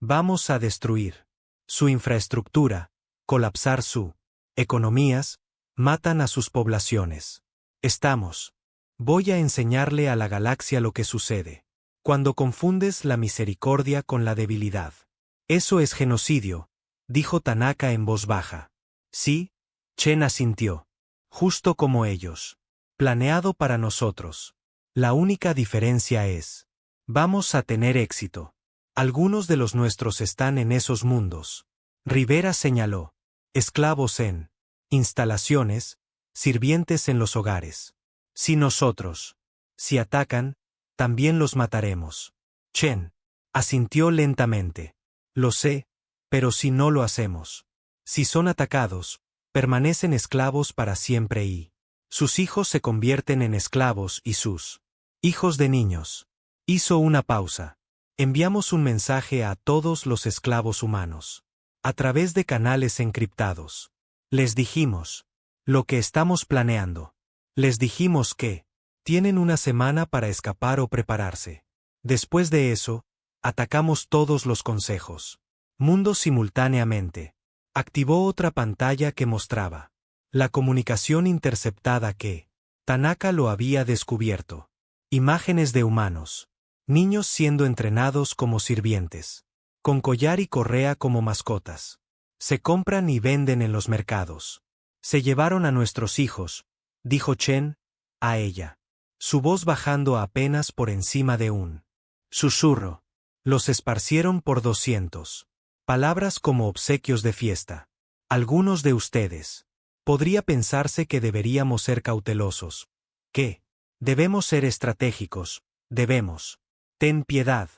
Vamos a destruir su infraestructura, colapsar su economías, matan a sus poblaciones. Estamos. Voy a enseñarle a la galaxia lo que sucede cuando confundes la misericordia con la debilidad. Eso es genocidio, dijo Tanaka en voz baja. Sí, Chen asintió. Justo como ellos. Planeado para nosotros. La única diferencia es: vamos a tener éxito. Algunos de los nuestros están en esos mundos. Rivera señaló. Esclavos en instalaciones, sirvientes en los hogares. Si nosotros, si atacan, también los mataremos. Chen asintió lentamente. Lo sé, pero si no lo hacemos. Si son atacados, permanecen esclavos para siempre y sus hijos se convierten en esclavos y sus hijos de niños. Hizo una pausa. Enviamos un mensaje a todos los esclavos humanos. A través de canales encriptados. Les dijimos lo que estamos planeando. Les dijimos que tienen una semana para escapar o prepararse. Después de eso, atacamos todos los consejos. Mundos simultáneamente. Activó otra pantalla que mostraba la comunicación interceptada que Tanaka lo había descubierto. Imágenes de humanos. Niños siendo entrenados como sirvientes. Con collar y correa como mascotas. Se compran y venden en los mercados. Se llevaron a nuestros hijos, dijo Chen a ella. Su voz bajando apenas por encima de un susurro. Los esparcieron por 200. Palabras como obsequios de fiesta. Algunos de ustedes. Podría pensarse que deberíamos ser cautelosos. ¿Qué? Debemos ser estratégicos. Debemos. Ten piedad.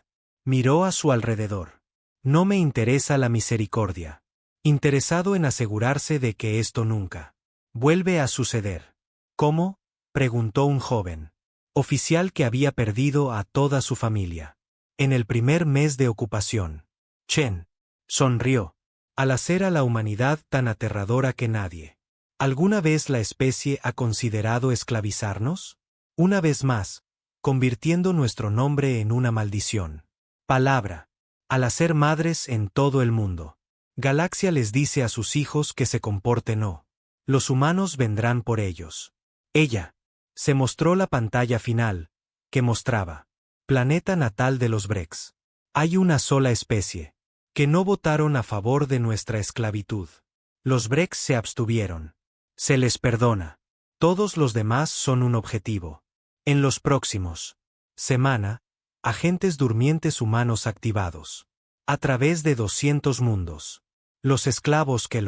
Miró a su alrededor. No me interesa la misericordia. Interesado en asegurarse de que esto nunca vuelve a suceder. ¿Cómo? Preguntó un joven oficial que había perdido a toda su familia en el primer mes de ocupación. Chen sonrió. Al hacer a la humanidad tan aterradora que nadie. ¿Alguna vez la especie ha considerado esclavizarnos? Una vez más, convirtiendo nuestro nombre en una maldición. Palabra. Al hacer madres en todo el mundo. Galaxia les dice a sus hijos que se comporten o los humanos vendrán por ellos. Ella. Se mostró la pantalla final, que mostraba planeta natal de los Brex. Hay una sola especie que no votaron a favor de nuestra esclavitud. Los Brex se abstuvieron. Se les perdona. Todos los demás son un objetivo. En los próximos semana, agentes durmientes humanos activados. A través de 200 mundos. Los esclavos que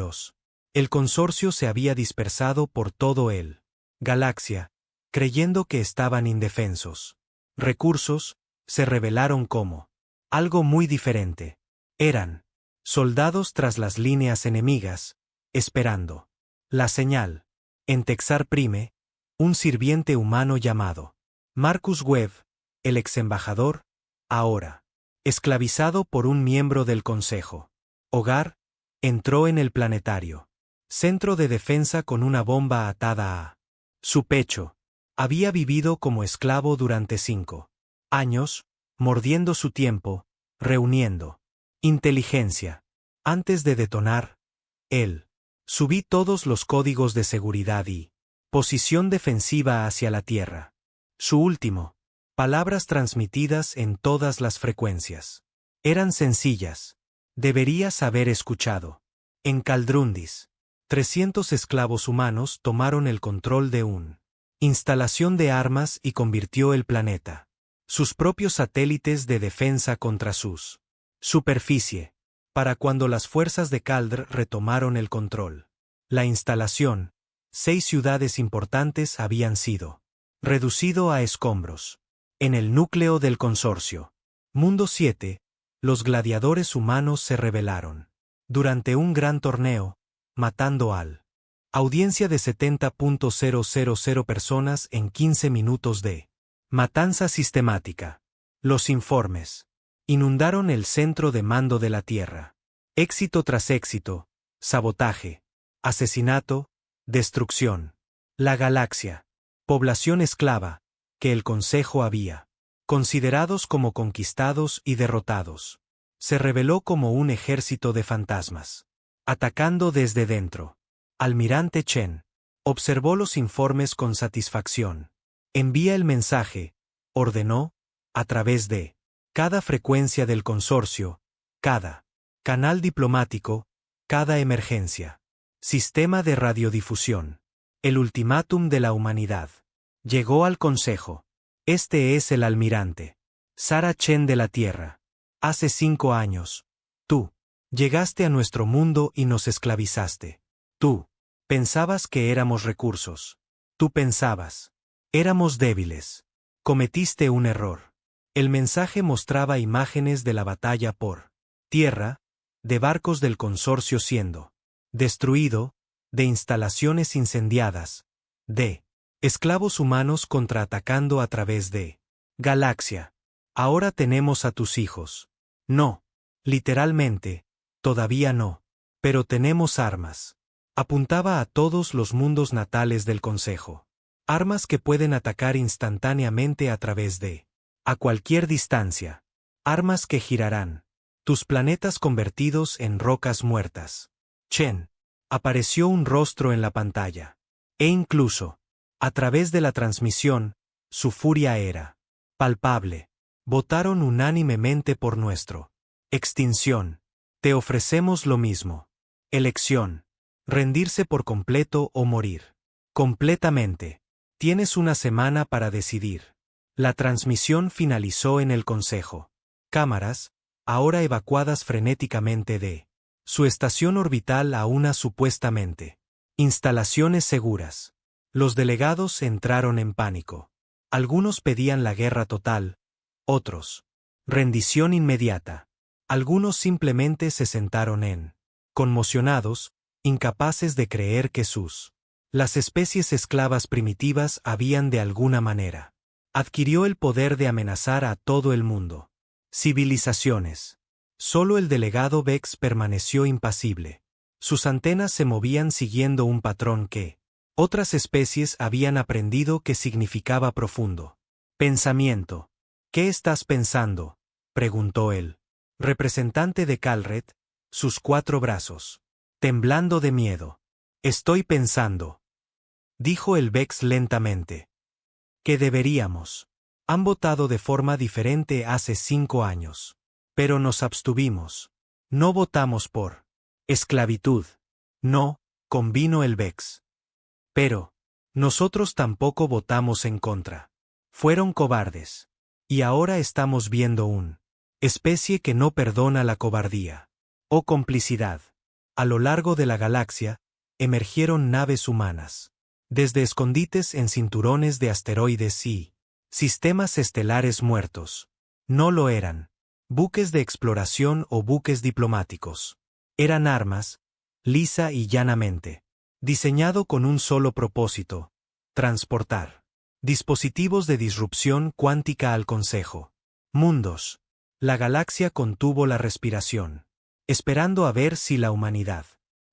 el consorcio se había dispersado por todo el galaxia, creyendo que estaban indefensos. Recursos, se revelaron como algo muy diferente. Eran soldados tras las líneas enemigas, esperando la señal. En Texar Prime, un sirviente humano llamado Marcus Webb, el ex embajador, ahora esclavizado por un miembro del Consejo Hogar, entró en el planetario centro de defensa con una bomba atada a su pecho. Había vivido como esclavo durante 5 años, mordiendo su tiempo, reuniendo inteligencia. Antes de detonar, él subí todos los códigos de seguridad y posición defensiva hacia la Tierra. Su último, palabras transmitidas en todas las frecuencias. Eran sencillas. Deberías haber escuchado. En Caldrundis, 300 esclavos humanos tomaron el control de una instalación de armas y convirtió el planeta. Sus propios satélites de defensa contra sus superficie. Para cuando las fuerzas de Caldr retomaron el control. La instalación, 6 ciudades importantes habían sido reducido a escombros. En el núcleo del consorcio. Mundo 7. Los gladiadores humanos se rebelaron. Durante un gran torneo, matando al audiencia de 70.000 personas en 15 minutos de matanza sistemática. Los informes inundaron el centro de mando de la Tierra. Éxito tras éxito, sabotaje, asesinato, destrucción. La galaxia, población esclava, que el Consejo había considerados como conquistados y derrotados, se reveló como un ejército de fantasmas, atacando desde dentro. Almirante Chen observó los informes con satisfacción. Envía el mensaje, ordenó, a través de cada frecuencia del consorcio, cada canal diplomático, cada emergencia. Sistema de radiodifusión. El ultimátum de la humanidad. Llegó al Consejo. Este es el almirante Sarah Chen de la Tierra. Hace 5 años, tú llegaste a nuestro mundo y nos esclavizaste. Tú pensabas que éramos recursos. Tú pensabas. Éramos débiles. Cometiste un error. El mensaje mostraba imágenes de la batalla por tierra, de barcos del consorcio siendo destruido, de instalaciones incendiadas, de esclavos humanos contraatacando a través de galaxia. Ahora tenemos a tus hijos. No, literalmente, todavía no, pero tenemos armas. Apuntaba a todos los mundos natales del Consejo. Armas que pueden atacar instantáneamente a través de a cualquier distancia. Armas que girarán tus planetas convertidos en rocas muertas. Chen. Apareció un rostro en la pantalla. E incluso, a través de la transmisión, su furia era palpable. Votaron unánimemente por nuestro extinción. Te ofrecemos lo mismo. Elección. Rendirse por completo o morir. Completamente. Tienes una semana para decidir. La transmisión finalizó en el Consejo. Cámaras, ahora evacuadas frenéticamente de su estación orbital a una supuestamente instalaciones seguras. Los delegados entraron en pánico. Algunos pedían la guerra total, otros rendición inmediata. Algunos simplemente se sentaron conmocionados, incapaces de creer que las especies esclavas primitivas habían de alguna manera adquirió el poder de amenazar a todo el mundo. Civilizaciones. Solo el delegado Vex permaneció impasible. Sus antenas se movían siguiendo un patrón que otras especies habían aprendido que significaba profundo. Pensamiento. ¿Qué estás pensando?, preguntó el representante de Calret, sus 4 brazos temblando de miedo. Estoy pensando, dijo el Vex lentamente, que deberíamos. Han votado de forma diferente hace 5 años. Pero nos abstuvimos. No votamos por esclavitud. No, convino el Vex. Pero nosotros tampoco votamos en contra. Fueron cobardes. Y ahora estamos viendo una especie que no perdona la cobardía o complicidad. A lo largo de la galaxia, emergieron naves humanas. Desde escondites en cinturones de asteroides y sistemas estelares muertos. No lo eran buques de exploración o buques diplomáticos. Eran armas, lisa y llanamente, diseñado con un solo propósito: transportar dispositivos de disrupción cuántica al Consejo. Mundos. La galaxia contuvo la respiración, esperando a ver si la humanidad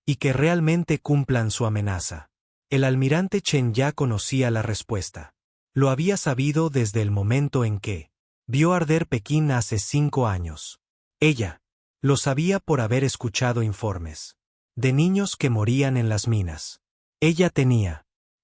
y que realmente cumplan su amenaza. El almirante Chen ya conocía la respuesta. Lo había sabido desde el momento en que vio arder Pekín hace 5 años. Ella lo sabía por haber escuchado informes de niños que morían en las minas. Ella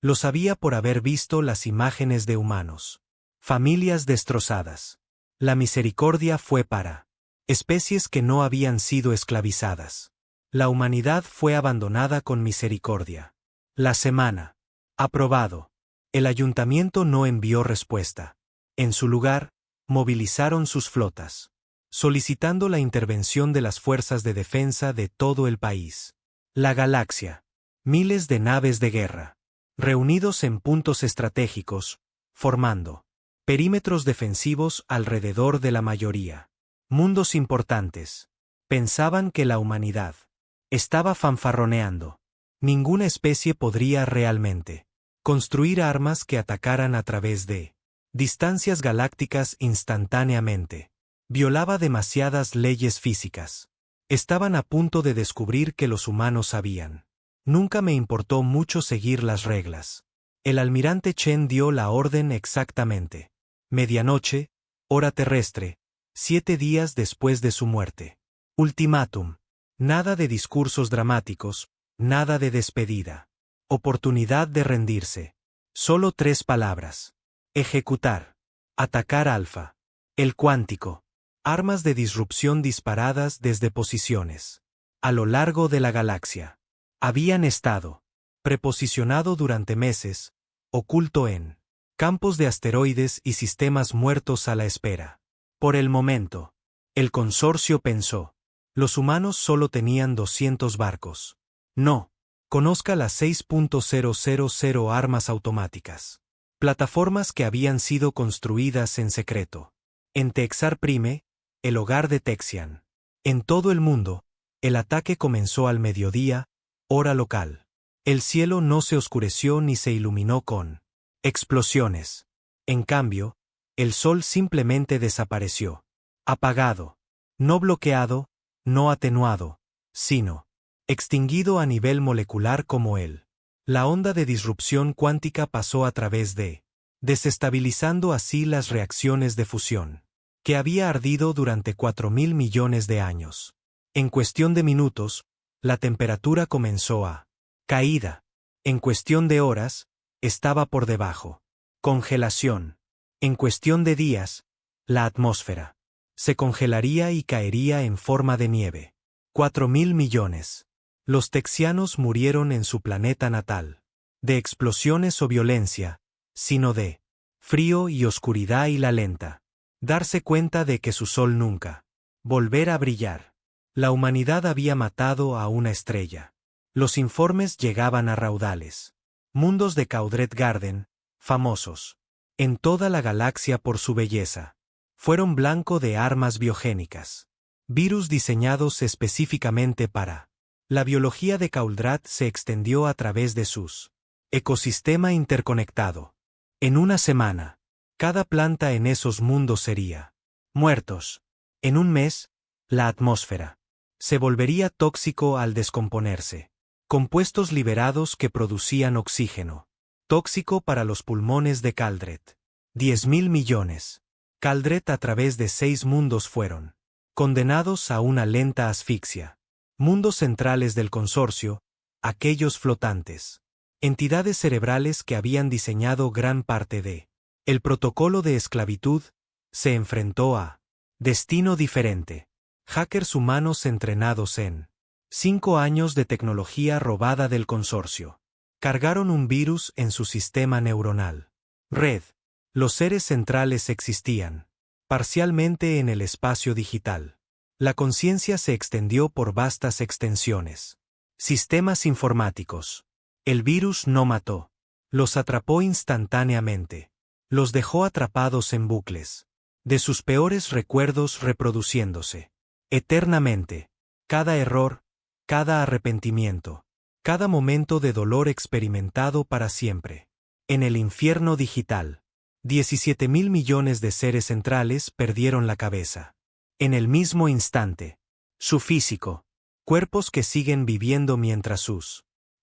lo sabía por haber visto las imágenes de humanos, familias destrozadas. La misericordia fue para especies que no habían sido esclavizadas. La humanidad fue abandonada con misericordia. La semana. Aprobado. El ayuntamiento no envió respuesta. En su lugar, movilizaron sus flotas, solicitando la intervención de las fuerzas de defensa de todo el país. La galaxia. Miles de naves de guerra, reunidos en puntos estratégicos, formando perímetros defensivos alrededor de la mayoría Mundos importantes. Pensaban que la humanidad estaba fanfarroneando. Ninguna especie podría realmente construir armas que atacaran a través de distancias galácticas instantáneamente. Violaba demasiadas leyes físicas. Estaban a punto de descubrir que los humanos sabían. Nunca me importó mucho seguir las reglas. El almirante Chen dio la orden exactamente. Medianoche, hora terrestre, 7 días después de su muerte. Ultimátum. Nada de discursos dramáticos, nada de despedida. Oportunidad de rendirse. Solo 3 palabras. Ejecutar. Atacar Alfa. El cuántico. Armas de disrupción disparadas desde posiciones a lo largo de la galaxia. Habían estado preposicionado durante meses, oculto en campos de asteroides y sistemas muertos a la espera. Por el momento, el consorcio pensó. Los humanos solo tenían 200 barcos. No. Conozca las 6.000 armas automáticas. Plataformas que habían sido construidas en secreto. En Texar Prime, el hogar de Texian. En todo el mundo, el ataque comenzó al mediodía, hora local. El cielo no se oscureció ni se iluminó con explosiones. En cambio, el sol simplemente desapareció. Apagado. No bloqueado, no atenuado, sino extinguido a nivel molecular como él. La onda de disrupción cuántica pasó a través de, desestabilizando así las reacciones de fusión, que había ardido durante 4.000 millones de años. En cuestión de minutos, la temperatura comenzó a caída. En cuestión de horas, estaba por debajo. Congelación. En cuestión de días, la atmósfera se congelaría y caería en forma de nieve. 4.000 millones. Los texianos murieron en su planeta natal. De explosiones o violencia, sino de frío y oscuridad y la lenta. Darse cuenta de que su sol nunca volver a brillar. La humanidad había matado a una estrella. Los informes llegaban a raudales. Mundos de Caudret Garden, famosos en toda la galaxia por su belleza, fueron blanco de armas biogénicas. Virus diseñados específicamente para la biología de Cauldrat se extendió a través de sus ecosistema interconectado. En una semana, cada planta en esos mundos sería muertos. En un mes, la atmósfera se volvería tóxico al descomponerse. Compuestos liberados que producían oxígeno. Tóxico para los pulmones de Caldret. 10.000 millones. Caldret a través de 6 mundos fueron condenados a una lenta asfixia. Mundos centrales del consorcio, aquellos flotantes. Entidades cerebrales que habían diseñado gran parte de el protocolo de esclavitud, se enfrentó a destino diferente. Hackers humanos entrenados en 5 años de tecnología robada del consorcio. Cargaron un virus en su sistema neuronal. Red. Los seres centrales existían parcialmente en el espacio digital. La conciencia se extendió por vastas extensiones. Sistemas informáticos. El virus no mató. Los atrapó instantáneamente. Los dejó atrapados en bucles de sus peores recuerdos reproduciéndose eternamente. Cada error, cada arrepentimiento, cada momento de dolor experimentado para siempre. En el infierno digital, 17.000 millones de seres centrales perdieron la cabeza. En el mismo instante. Su físico. Cuerpos que siguen viviendo mientras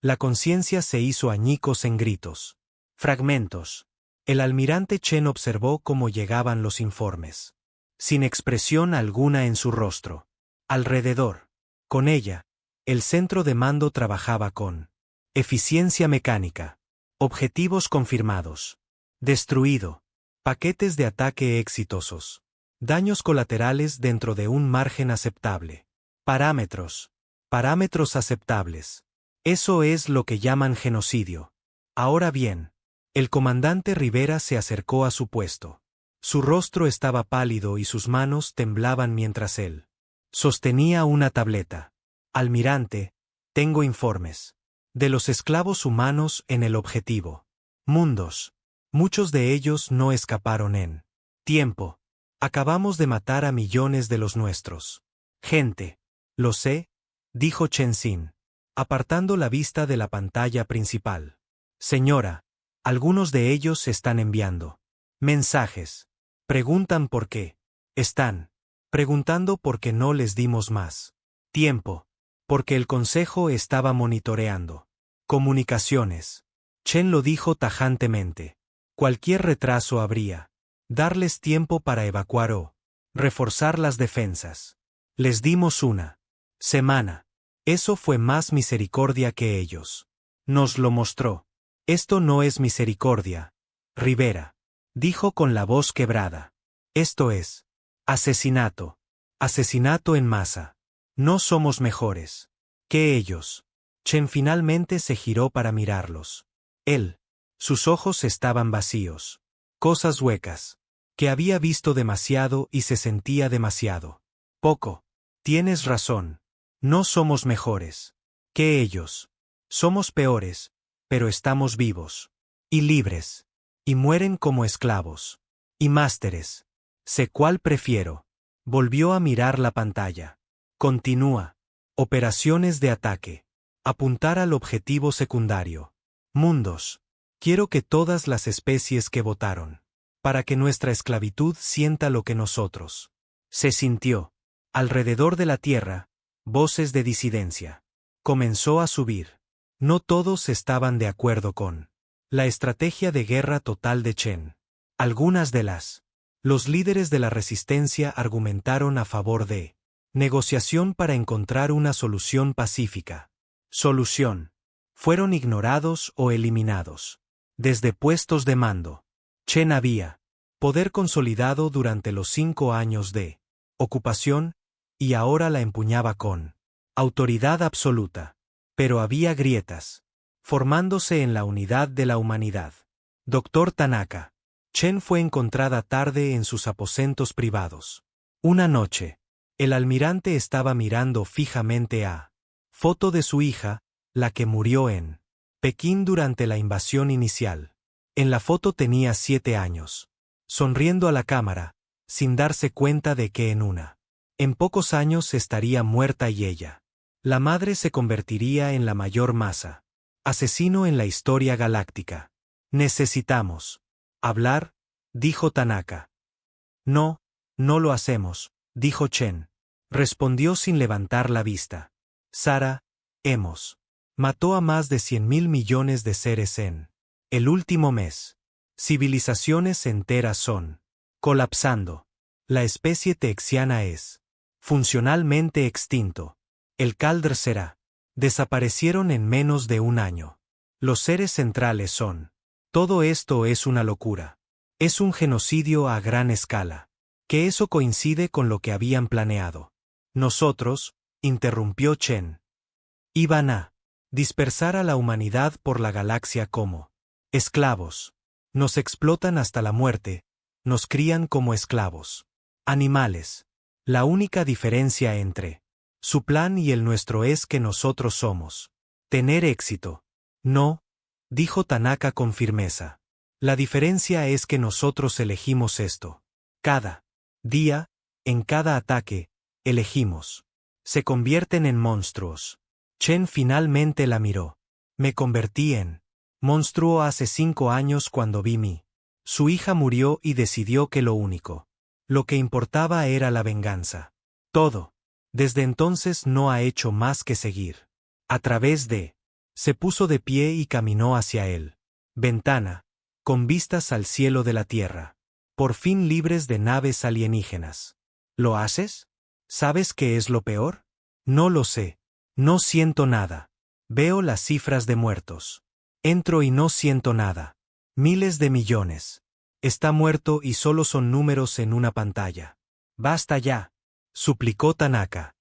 la conciencia se hizo añicos en gritos. Fragmentos. El almirante Chen observó cómo llegaban los informes. Sin expresión alguna en su rostro. Alrededor. Con ella, el centro de mando trabajaba con eficiencia mecánica. Objetivos confirmados. Destruido. Paquetes de ataque exitosos. Daños colaterales dentro de un margen aceptable. Parámetros. Parámetros aceptables. Eso es lo que llaman genocidio. Ahora bien, el comandante Rivera se acercó a su puesto. Su rostro estaba pálido y sus manos temblaban mientras él sostenía una tableta. Almirante, tengo informes de los esclavos humanos en el objetivo. Mundos. Muchos de ellos no escaparon en tiempo. Acabamos de matar a millones de los nuestros. Gente. Lo sé, dijo Chen Xin, apartando la vista de la pantalla principal. Señora, algunos de ellos están enviando mensajes. Preguntan por qué. Están preguntando por qué no les dimos más tiempo. Porque el consejo estaba monitoreando comunicaciones. Chen lo dijo tajantemente. Cualquier retraso habría darles tiempo para evacuar o reforzar las defensas. Les dimos una semana. Eso fue más misericordia que ellos. Nos lo mostró. Esto no es misericordia, Rivera, dijo con la voz quebrada. Esto es asesinato. Asesinato en masa. No somos mejores que ellos. Chen finalmente se giró para mirarlos. Sus ojos estaban vacíos. Cosas huecas. Que había visto demasiado y se sentía demasiado poco. Tienes razón. No somos mejores que ellos. Somos peores, pero estamos vivos. Y libres. Y mueren como esclavos. Y másteres. Sé cuál prefiero. Volvió a mirar la pantalla. Continúa. Operaciones de ataque. Apuntar al objetivo secundario. Mundos. Quiero que todas las especies que votaron. Para que nuestra esclavitud sienta lo que nosotros. Se sintió. Alrededor de la Tierra, voces de disidencia. Comenzó a subir. No todos estaban de acuerdo con la estrategia de guerra total de Chen. Algunas de los líderes de la resistencia argumentaron a favor de negociación para encontrar una solución pacífica. Solución. Fueron ignorados o eliminados. Desde puestos de mando. Chen había poder consolidado durante los 5 años de ocupación, y ahora la empuñaba con autoridad absoluta. Pero había grietas formándose en la unidad de la humanidad. Dr. Tanaka. Chen fue encontrada tarde en sus aposentos privados. Una noche, el almirante estaba mirando fijamente a foto de su hija, la que murió en Pekín durante la invasión inicial. En la foto tenía 7 años. Sonriendo a la cámara, sin darse cuenta de que en pocos años estaría muerta y ella. La madre se convertiría en la mayor masa. Asesino en la historia galáctica. Necesitamos hablar, dijo Tanaka. No, no lo hacemos, dijo Chen. Respondió sin levantar la vista. Sara, mató a más de 100.000 millones de seres en el último mes. Civilizaciones enteras son colapsando. La especie texiana es funcionalmente extinto. El Caldr será. Desaparecieron en menos de un año. Los seres centrales son. Todo esto es una locura. Es un genocidio a gran escala. Que eso coincide con lo que habían planeado. Nosotros, interrumpió Chen. Iban a dispersar a la humanidad por la galaxia como esclavos. Nos explotan hasta la muerte, nos crían como esclavos. Animales. La única diferencia entre su plan y el nuestro es que nosotros somos tener éxito. No, dijo Tanaka con firmeza. La diferencia es que nosotros elegimos esto. Cada día, en cada ataque, elegimos. Se convierten en monstruos. Chen finalmente la miró. Me convertí en monstruo hace 5 años cuando vi mi. Su hija murió y decidió que lo que importaba era la venganza. Todo. Desde entonces no ha hecho más que seguir. A través de. Se puso de pie y caminó hacia él. Ventana. Con vistas al cielo de la Tierra. Por fin libres de naves alienígenas. ¿Lo haces? ¿Sabes qué es lo peor? No lo sé. No siento nada. Veo las cifras de muertos. Entro y no siento nada. Miles de millones. Está muerto y solo son números en una pantalla. Basta ya, suplicó Tanaka.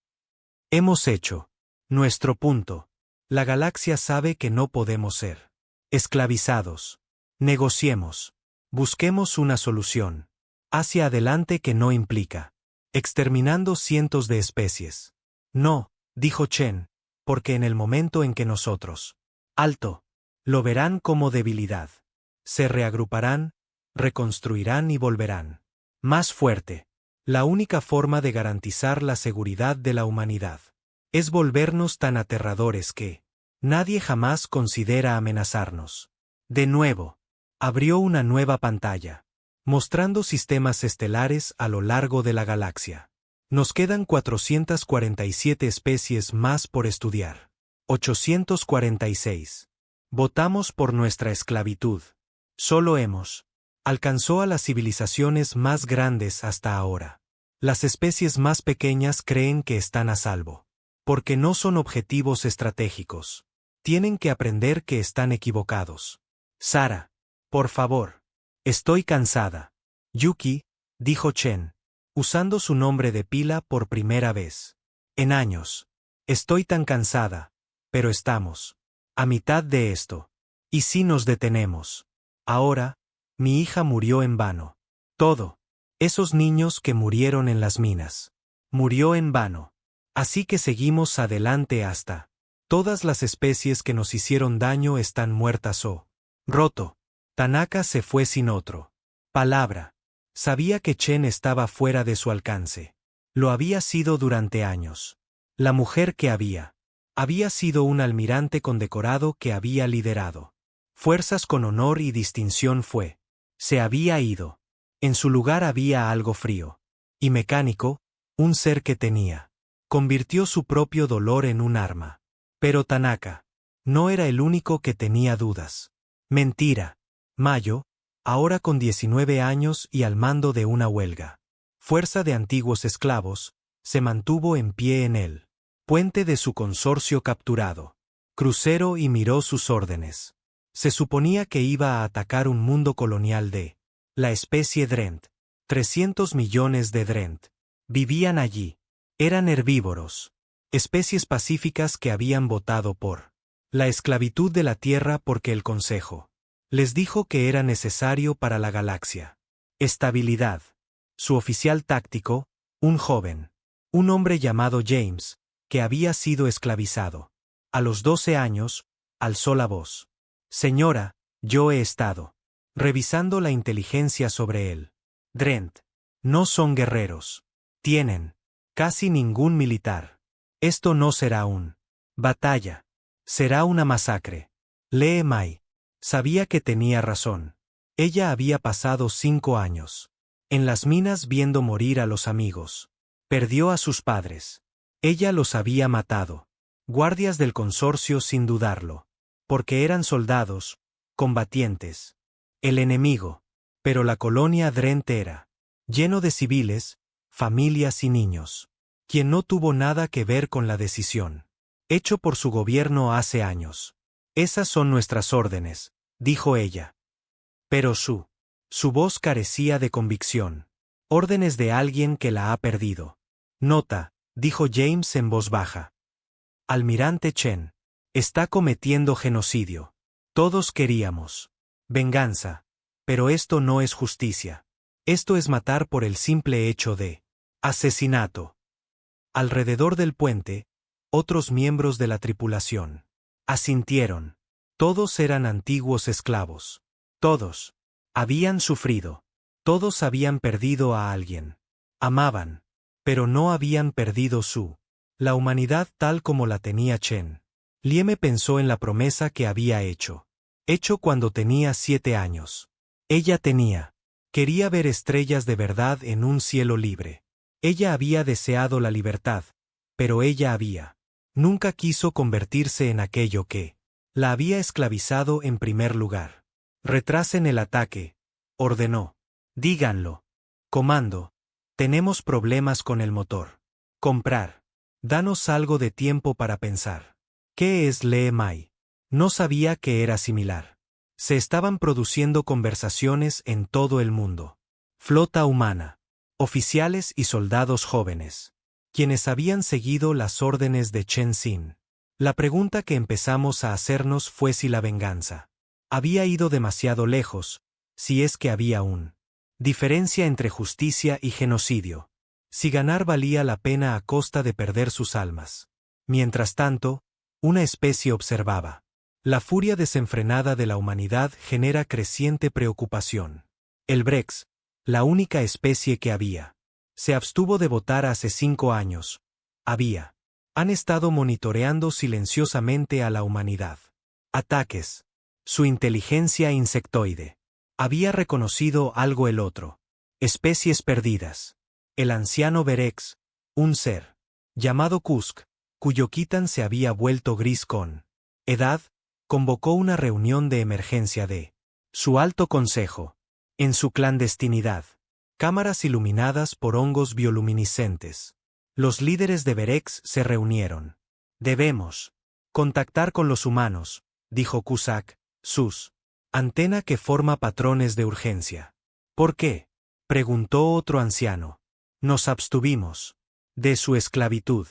Hemos hecho nuestro punto. La galaxia sabe que no podemos ser esclavizados. Negociemos. Busquemos una solución. Hacia adelante que no implica exterminando cientos de especies. No, dijo Chen, porque en el momento en que nosotros alto, lo verán como debilidad. Se reagruparán, reconstruirán y volverán. Más fuerte. La única forma de garantizar la seguridad de la humanidad es volvernos tan aterradores que nadie jamás considera amenazarnos. De nuevo, abrió una nueva pantalla, mostrando sistemas estelares a lo largo de la galaxia. Nos quedan 447 especies más por estudiar. 846. Votamos por nuestra esclavitud. Solo alcanzó a las civilizaciones más grandes hasta ahora. Las especies más pequeñas creen que están a salvo, porque no son objetivos estratégicos. Tienen que aprender que están equivocados. Sara, por favor. Estoy cansada. Yuki, dijo Chen, usando su nombre de pila por primera vez en años. Estoy tan cansada, pero estamos a mitad de esto. ¿Y si nos detenemos? Ahora, mi hija murió en vano. Todo. Esos niños que murieron en las minas. Murió en vano. Así que seguimos adelante hasta. Todas las especies que nos hicieron daño están muertas o roto. Tanaka se fue sin otro palabra. Sabía que Chen estaba fuera de su alcance. Lo había sido durante años. La mujer que había sido un almirante condecorado que había liderado fuerzas con honor y distinción se había ido. En su lugar había algo frío y mecánico, un ser que convirtió su propio dolor en un arma. Pero Tanaka no era el único que tenía dudas. Mentira. Mayo, ahora con 19 años y al mando de una huelga fuerza de antiguos esclavos, se mantuvo en pie en el puente de su consorcio capturado crucero y miró sus órdenes. Se suponía que iba a atacar un mundo colonial de la especie Drent. 300 millones de Drent vivían allí. Eran herbívoros, especies pacíficas que habían votado por la esclavitud de la Tierra porque el Consejo les dijo que era necesario para la galaxia. Estabilidad. Su oficial táctico, un hombre llamado James, que había sido esclavizado. A los 12 años, alzó la voz. Señora, yo he estado revisando la inteligencia sobre él. Drent no son guerreros. Tienen casi ningún militar. Esto no será una batalla. Será una masacre. Lee Mai sabía que tenía razón. Ella había pasado 5 años en las minas viendo morir a los amigos. Perdió a sus padres. Ella los había matado. Guardias del consorcio sin dudarlo. Porque eran soldados, combatientes. El enemigo. Pero la colonia Drent era lleno de civiles, familias y niños. Quien no tuvo nada que ver con la decisión hecho por su gobierno hace años. Esas son nuestras órdenes, dijo ella. Pero su voz carecía de convicción. Órdenes de alguien que la ha perdido. Nota, dijo James en voz baja. Almirante Chen está cometiendo genocidio. Todos queríamos venganza. Pero esto no es justicia. Esto es matar por el simple hecho de asesinato. Alrededor del puente, otros miembros de la tripulación asintieron. Todos eran antiguos esclavos. Todos habían sufrido. Todos habían perdido a alguien. Amaban. Pero no habían perdido la humanidad tal como la tenía Chen. Lieme pensó en la promesa que había hecho cuando tenía 7 años. Ella quería ver estrellas de verdad en un cielo libre. Ella había deseado la libertad, pero ella nunca quiso convertirse en aquello que la había esclavizado en primer lugar. Retrasen el ataque, ordenó. Díganlo. Comando. Tenemos problemas con el motor. Comprar. Danos algo de tiempo para pensar. ¿Qué es Lee Mai? No sabía que era similar. Se estaban produciendo conversaciones en todo el mundo. Flota humana. Oficiales y soldados jóvenes. Quienes habían seguido las órdenes de Chen Xin. La pregunta que empezamos a hacernos fue si la venganza había ido demasiado lejos, si es que había diferencia entre justicia y genocidio. Si ganar valía la pena a costa de perder sus almas. Mientras tanto, una especie observaba. La furia desenfrenada de la humanidad genera creciente preocupación. El Brex La única especie que había. Se abstuvo de votar hace 5 años. Han estado monitoreando silenciosamente a la humanidad. Ataques. Su inteligencia insectoide. Había reconocido algo el otro. Especies perdidas. El anciano Berex, un ser llamado Kusk, cuyo Kitan se había vuelto gris con edad, convocó una reunión de emergencia de su alto consejo. En su clandestinidad. Cámaras iluminadas por hongos bioluminiscentes. Los líderes de Berex se reunieron. Debemos contactar con los humanos, dijo Cusack, sus antena que forma patrones de urgencia. ¿Por qué?, preguntó otro anciano. Nos abstuvimos de su esclavitud.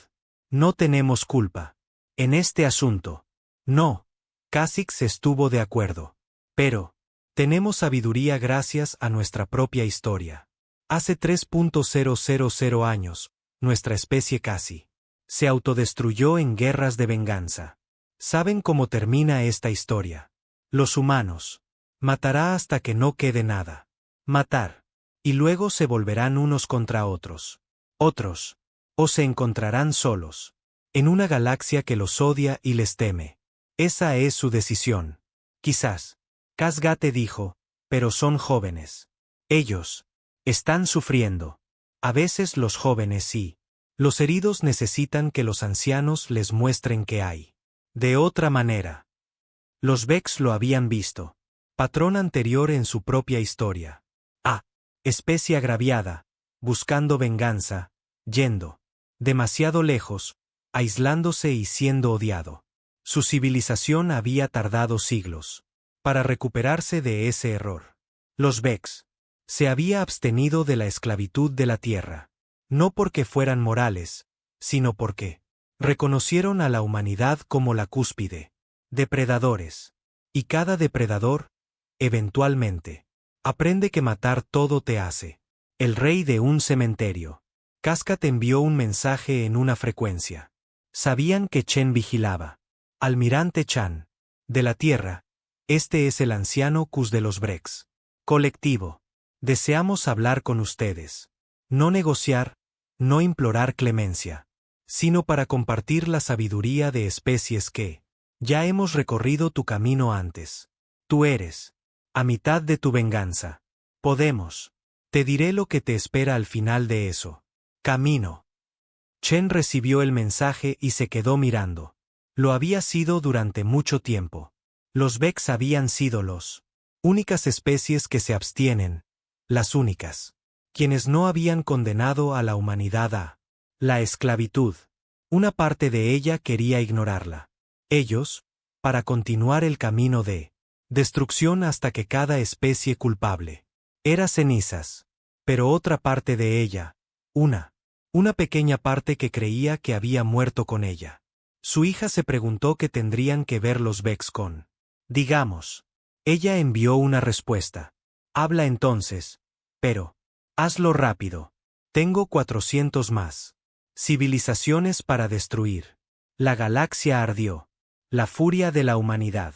No tenemos culpa en este asunto. No. Kasich estuvo de acuerdo. Pero tenemos sabiduría gracias a nuestra propia historia. Hace 3.000 años, nuestra especie casi se autodestruyó en guerras de venganza. ¿Saben cómo termina esta historia? Los humanos. Matará hasta que no quede nada. Matar. Y luego se volverán unos contra otros. Otros. O se encontrarán solos. En una galaxia que los odia y les teme. Esa es su decisión. Quizás. Kasgate dijo, pero son jóvenes. Ellos están sufriendo. A veces los jóvenes sí. Los heridos necesitan que los ancianos les muestren qué hay. De otra manera. Los Vex lo habían visto. Patrón anterior en su propia historia. Especie agraviada, buscando venganza, yendo demasiado lejos, aislándose y siendo odiado. Su civilización había tardado siglos para recuperarse de ese error. Los Vex se había abstenido de la esclavitud de la tierra, no porque fueran morales, sino porque reconocieron a la humanidad como la cúspide. Depredadores. Y cada depredador, eventualmente, aprende que matar todo te hace el rey de un cementerio. Casca te envió un mensaje en una frecuencia. Sabían que Chen vigilaba. Almirante Chan. De la Tierra. Este es el anciano Kus de los Brex. Colectivo. Deseamos hablar con ustedes. No negociar, no implorar clemencia, sino para compartir la sabiduría de especies que ya hemos recorrido tu camino antes. Tú eres a mitad de tu venganza. Podemos. Te diré lo que te espera al final de eso. Camino. Chen recibió el mensaje y se quedó mirando. Lo había sido durante mucho tiempo. Los Vex habían sido los únicas especies que se abstienen, las únicas, quienes no habían condenado a la humanidad a la esclavitud. Una parte de ella quería ignorarla. Ellos, para continuar el camino de destrucción hasta que cada especie culpable era cenizas. Pero otra parte de ella, una pequeña parte que creía que había muerto con ella. Su hija se preguntó qué tendrían que ver los Vex con. Digamos. Ella envió una respuesta. Habla entonces. Pero hazlo rápido. Tengo 400 más civilizaciones para destruir. La galaxia ardió. La furia de la humanidad.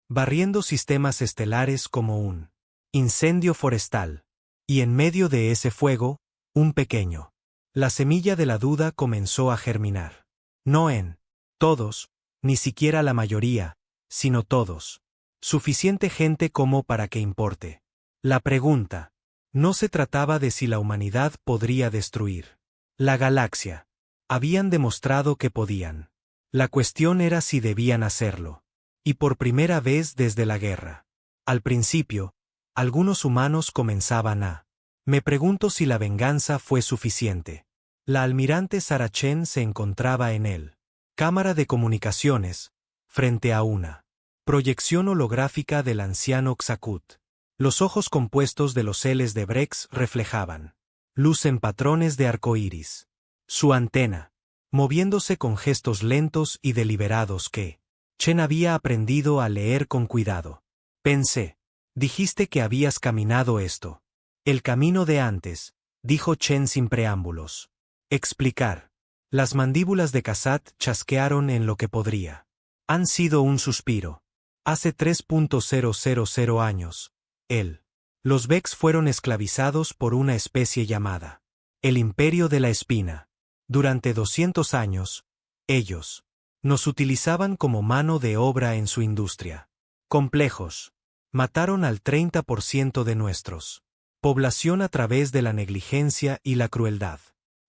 Barriendo sistemas estelares como un incendio forestal. Y en medio de ese fuego, un pequeño. La semilla de la duda comenzó a germinar. No en todos, ni siquiera la mayoría, sino todos. Suficiente gente como para que importe. La pregunta no se trataba de si la humanidad podría destruir la galaxia. Habían demostrado que podían. La cuestión era si debían hacerlo. Y por primera vez desde la guerra. Al principio, algunos humanos comenzaban a. Me pregunto si la venganza fue suficiente. La almirante Sarah Chen se encontraba en él. Cámara de comunicaciones, frente a una proyección holográfica del anciano Xakut. Los ojos compuestos de los Ls de Brex reflejaban luz en patrones de arcoíris. Su antena, moviéndose con gestos lentos y deliberados que Chen había aprendido a leer con cuidado. Pensé. Dijiste que habías caminado esto. El camino de antes, dijo Chen sin preámbulos. Explicar. Las mandíbulas de Kasat chasquearon en lo que podría. Han sido un suspiro. Hace 3.000 años, él Los Vex fueron esclavizados por una especie llamada el Imperio de la Espina. Durante 200 años, ellos nos utilizaban como mano de obra en su industria. Complejos. Mataron al 30% de nuestros población a través de la negligencia y la crueldad.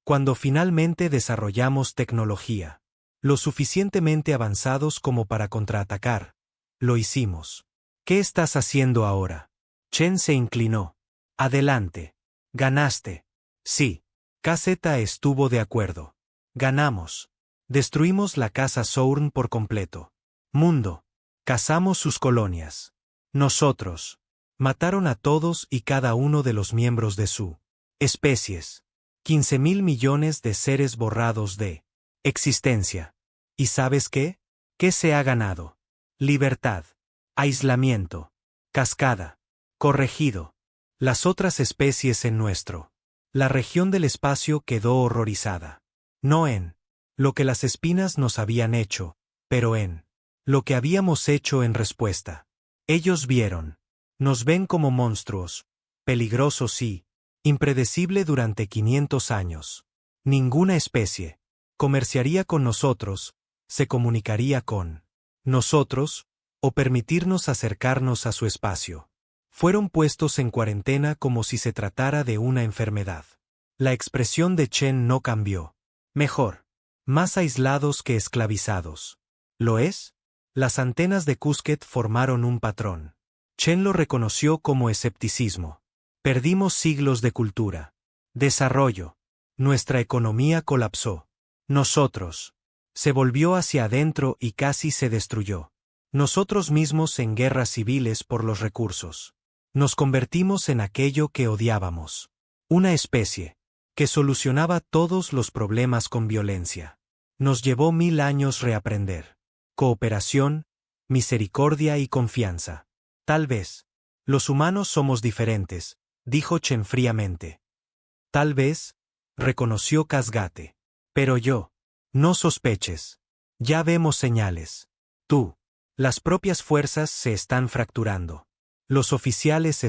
Cuando finalmente desarrollamos tecnología lo suficientemente avanzados como para contraatacar, lo hicimos. ¿Qué estás haciendo ahora? Chen se inclinó. Adelante. Ganaste. Sí. KZ estuvo de acuerdo. Ganamos. Destruimos la casa Sourn por completo. Mundo. Cazamos sus colonias. Nosotros. Mataron a todos y cada uno de los miembros de su especies. 15.000 millones de seres borrados de existencia. ¿Y sabes qué? ¿Qué se ha ganado? Libertad. Aislamiento. Cascada. Corregido. Las otras especies en nuestro. La región del espacio quedó horrorizada. No en lo que las espinas nos habían hecho, pero en lo que habíamos hecho en respuesta. Ellos vieron. Nos ven como monstruos, peligrosos y impredecible durante 500 años. Ninguna especie comerciaría con nosotros, se comunicaría con nosotros, o permitirnos acercarnos a su espacio. Fueron puestos en cuarentena como si se tratara de una enfermedad. La expresión de Chen no cambió. Mejor. Más aislados que esclavizados. ¿Lo es? Las antenas de Cusquet formaron un patrón. Chen lo reconoció como escepticismo. Perdimos siglos de cultura. Desarrollo. Nuestra economía colapsó. Nosotros. Se volvió hacia adentro y casi se destruyó. Nosotros mismos en guerras civiles por los recursos. Nos convertimos en aquello que odiábamos. Una especie que solucionaba todos los problemas con violencia. Nos llevó 1000 años reaprender. Cooperación, misericordia y confianza. Tal vez. Los humanos somos diferentes, dijo Chen fríamente. Tal vez, reconoció Casgate. Pero yo. No sospeches. Ya vemos señales. Tú. Las propias fuerzas se están fracturando. Los oficiales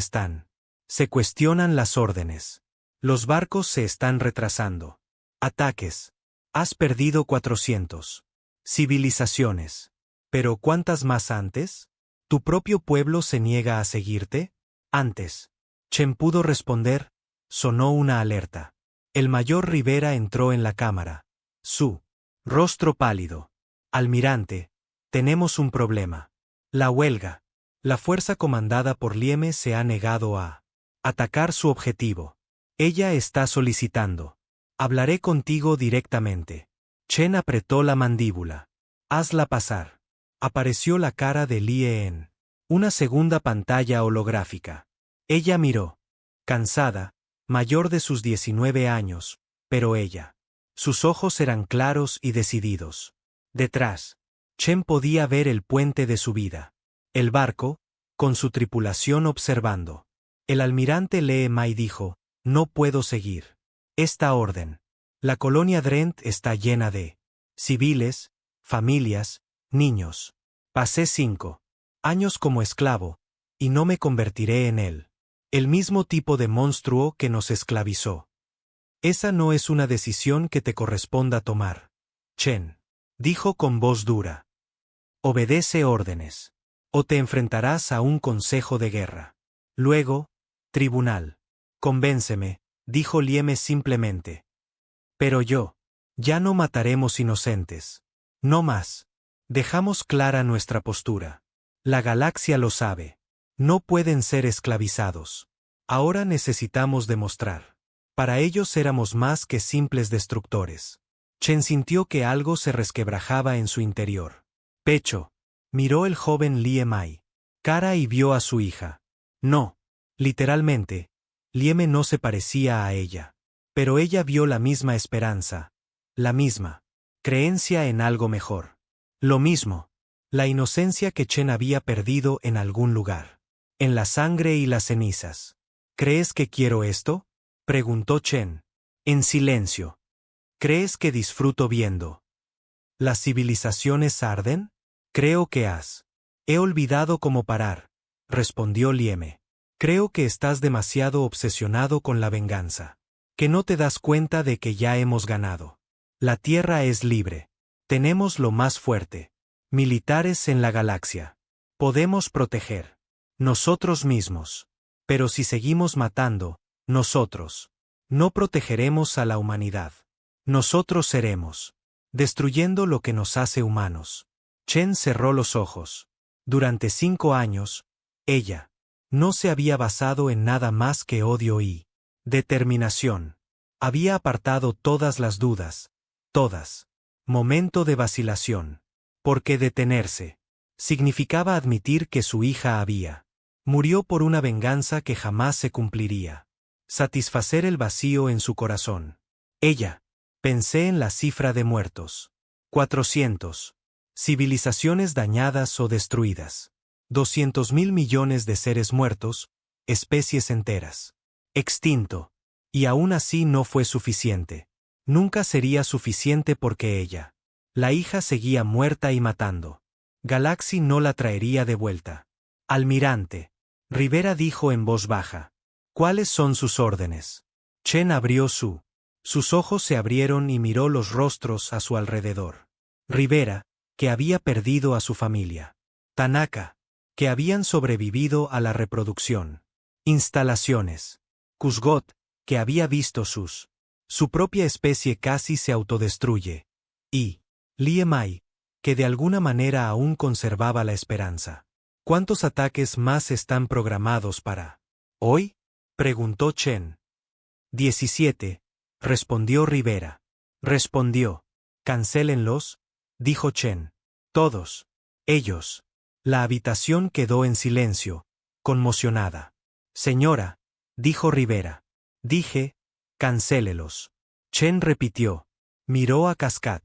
se cuestionan las órdenes. Los barcos se están retrasando. Ataques. Has perdido 400 civilizaciones. ¿Pero cuántas más antes? ¿Tu propio pueblo se niega a seguirte? Antes. Chen pudo responder. Sonó una alerta. El mayor Rivera entró en la cámara. Su rostro pálido. Almirante, tenemos un problema. La huelga. La fuerza comandada por Lieme se ha negado a atacar su objetivo. Ella está solicitando. Hablaré contigo directamente. Chen apretó la mandíbula. Hazla pasar. Apareció la cara de Lie en una segunda pantalla holográfica. Ella miró. Cansada, mayor de sus 19 años, pero ella. Sus ojos eran claros y decididos. Detrás, Chen podía ver el puente de su vida. El barco, con su tripulación observando. El almirante Lee Mai dijo, no puedo seguir esta orden. La colonia Drent está llena de civiles, familias, niños. Pasé 5 años como esclavo, y no me convertiré en él. El mismo tipo de monstruo que nos esclavizó. Esa no es una decisión que te corresponda tomar. Chen dijo con voz dura. Obedece órdenes. O te enfrentarás a un consejo de guerra. Luego, tribunal. Convénceme, dijo Lieme simplemente. Pero ya no mataremos inocentes. No más. Dejamos clara nuestra postura. La galaxia lo sabe. No pueden ser esclavizados. Ahora necesitamos demostrar. Para ellos éramos más que simples destructores. Chen sintió que algo se resquebrajaba en su interior. Pecho. Miró el joven Lie Mai. Cara y vio a su hija. No. Literalmente, Lieme no se parecía a ella. Pero ella vio la misma esperanza. La misma creencia en algo mejor. Lo mismo. La inocencia que Chen había perdido en algún lugar. En la sangre y las cenizas. ¿Crees que quiero esto? Preguntó Chen. En silencio. ¿Crees que disfruto viendo las civilizaciones arden? Creo que has. He olvidado cómo parar, respondió Lieme. Creo que estás demasiado obsesionado con la venganza. Que no te das cuenta de que ya hemos ganado. La Tierra es libre. Tenemos lo más fuerte. Militares en la galaxia. Podemos proteger. Nosotros mismos. Pero si seguimos matando, nosotros no protegeremos a la humanidad. Nosotros seremos destruyendo lo que nos hace humanos. Chen cerró los ojos. Durante 5 años, ella no se había basado en nada más que odio y determinación. Había apartado todas las dudas, todas. Momento de vacilación. Porque detenerse significaba admitir que su hija murió por una venganza que jamás se cumpliría. Satisfacer el vacío en su corazón. Ella. Pensé en la cifra de muertos. 400. Civilizaciones dañadas o destruidas. 200.000 millones de seres muertos, especies enteras. Extinto. Y aún así no fue suficiente. Nunca sería suficiente porque ella, la hija, seguía muerta y matando. Galaxy no la traería de vuelta. Almirante. Rivera dijo en voz baja. ¿Cuáles son sus órdenes? Chen abrió sus ojos se abrieron y miró los rostros a su alrededor. Rivera, que había perdido a su familia. Tanaka, que habían sobrevivido a la reproducción. Instalaciones. Cusgot, que había visto su propia especie casi se autodestruye. Y Liemai, que de alguna manera aún conservaba la esperanza. ¿Cuántos ataques más están programados para hoy? Preguntó Chen. 17, respondió Rivera. Respondió. Cancélenlos, dijo Chen. Todos. Ellos. La habitación quedó en silencio, conmocionada. Señora, dijo Rivera. Dije, cancélelos. Chen repitió. Miró a Cascat.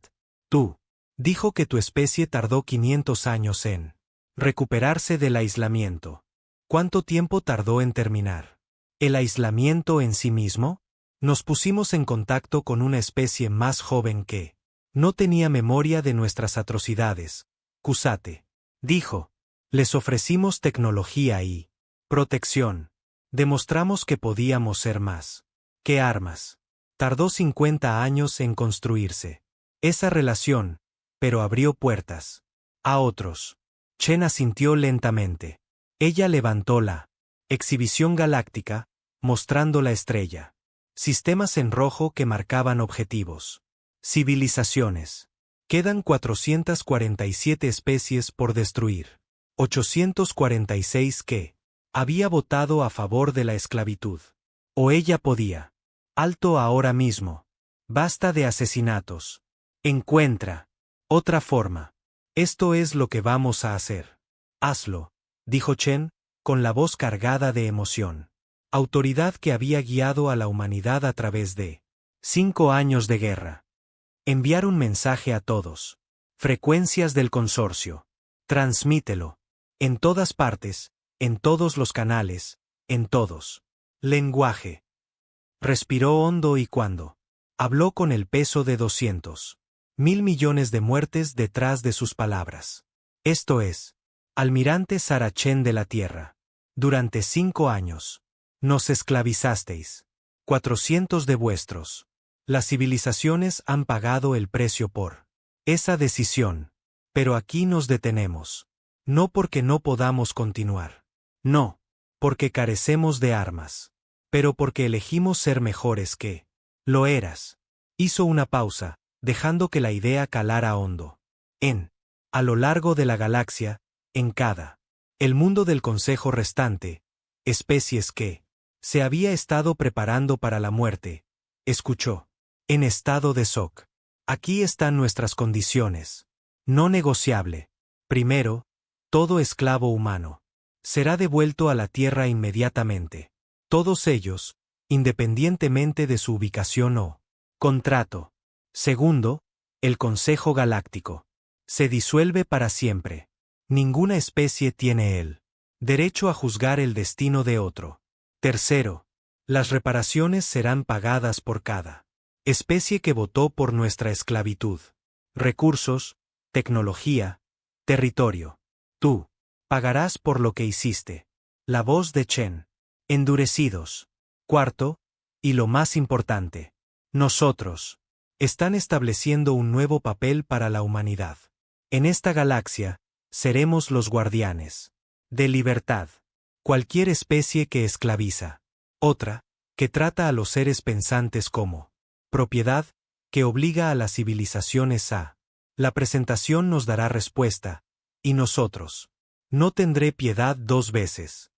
Tú. Dijo que tu especie tardó 500 años en recuperarse del aislamiento. ¿Cuánto tiempo tardó en terminar? ¿El aislamiento en sí mismo? Nos pusimos en contacto con una especie más joven que no tenía memoria de nuestras atrocidades. Kusate. Dijo. Les ofrecimos tecnología y protección. Demostramos que podíamos ser más que armas. Tardó 50 años en construirse esa relación, pero abrió puertas a otros. Chen asintió lentamente. Ella levantó la exhibición galáctica, mostrando la estrella. Sistemas en rojo que marcaban objetivos. Civilizaciones. Quedan 447 especies por destruir. 846 que había votado a favor de la esclavitud. O ella podía. Alto ahora mismo. Basta de asesinatos. Encuentra otra forma. Esto es lo que vamos a hacer. Hazlo, dijo Chen, con la voz cargada de emoción. Autoridad que había guiado a la humanidad a través de 5 años de guerra. Enviar un mensaje a todos. Frecuencias del consorcio. Transmítelo. En todas partes, en todos los canales, en todos. Lenguaje. Respiró hondo y cuando habló con el peso de 200.000 millones de muertes detrás de sus palabras. Esto es, Almirante Sarachén de la Tierra. Durante 5 años. Nos esclavizasteis. 400 de vuestros. Las civilizaciones han pagado el precio por esa decisión. Pero aquí nos detenemos. No porque no podamos continuar. No. Porque carecemos de armas. Pero porque elegimos ser mejores que lo eras. Hizo una pausa, dejando que la idea calara hondo. A lo largo de la galaxia, en cada el mundo del consejo restante, especies que se había estado preparando para la muerte, escuchó. En estado de shock. Aquí están nuestras condiciones. No negociable. Primero, todo esclavo humano será devuelto a la Tierra inmediatamente. Todos ellos, independientemente de su ubicación o contrato. Segundo, el Consejo Galáctico se disuelve para siempre. Ninguna especie tiene el derecho a juzgar el destino de otro. Tercero, las reparaciones serán pagadas por cada especie que votó por nuestra esclavitud. Recursos, tecnología, territorio. Tú pagarás por lo que hiciste. La voz de Chen endurecidos. Cuarto, y lo más importante, nosotros. Están estableciendo un nuevo papel para la humanidad. En esta galaxia, seremos los guardianes de libertad. Cualquier especie que esclaviza. Otra, que trata a los seres pensantes como propiedad, que obliga a las civilizaciones a. La presentación nos dará respuesta, y nosotros. No tendré piedad 2 veces.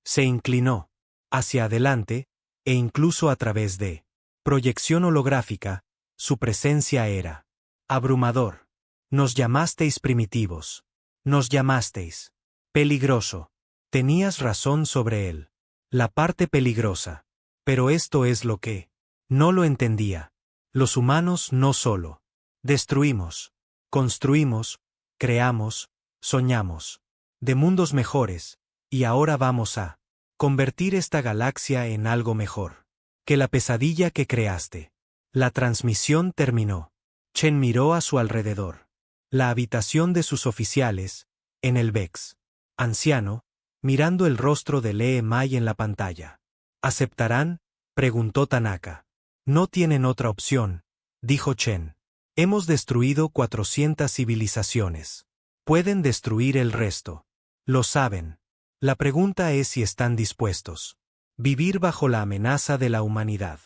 Se inclinó hacia adelante, e incluso a través de proyección holográfica, su presencia era abrumador. Nos llamasteis primitivos. Nos llamasteis peligroso. Tenías razón sobre él. La parte peligrosa. Pero esto es lo que no lo entendía. Los humanos no solo destruimos, construimos, creamos, soñamos de mundos mejores, y ahora vamos a convertir esta galaxia en algo mejor que la pesadilla que creaste. La transmisión terminó. Chen miró a su alrededor. La habitación de sus oficiales, en el Vex. Anciano, mirando el rostro de Lee Mai en la pantalla. ¿Aceptarán?, preguntó Tanaka. No tienen otra opción, dijo Chen. Hemos destruido 400 civilizaciones. Pueden destruir el resto. Lo saben. La pregunta es si están dispuestos. Vivir bajo la amenaza de la humanidad.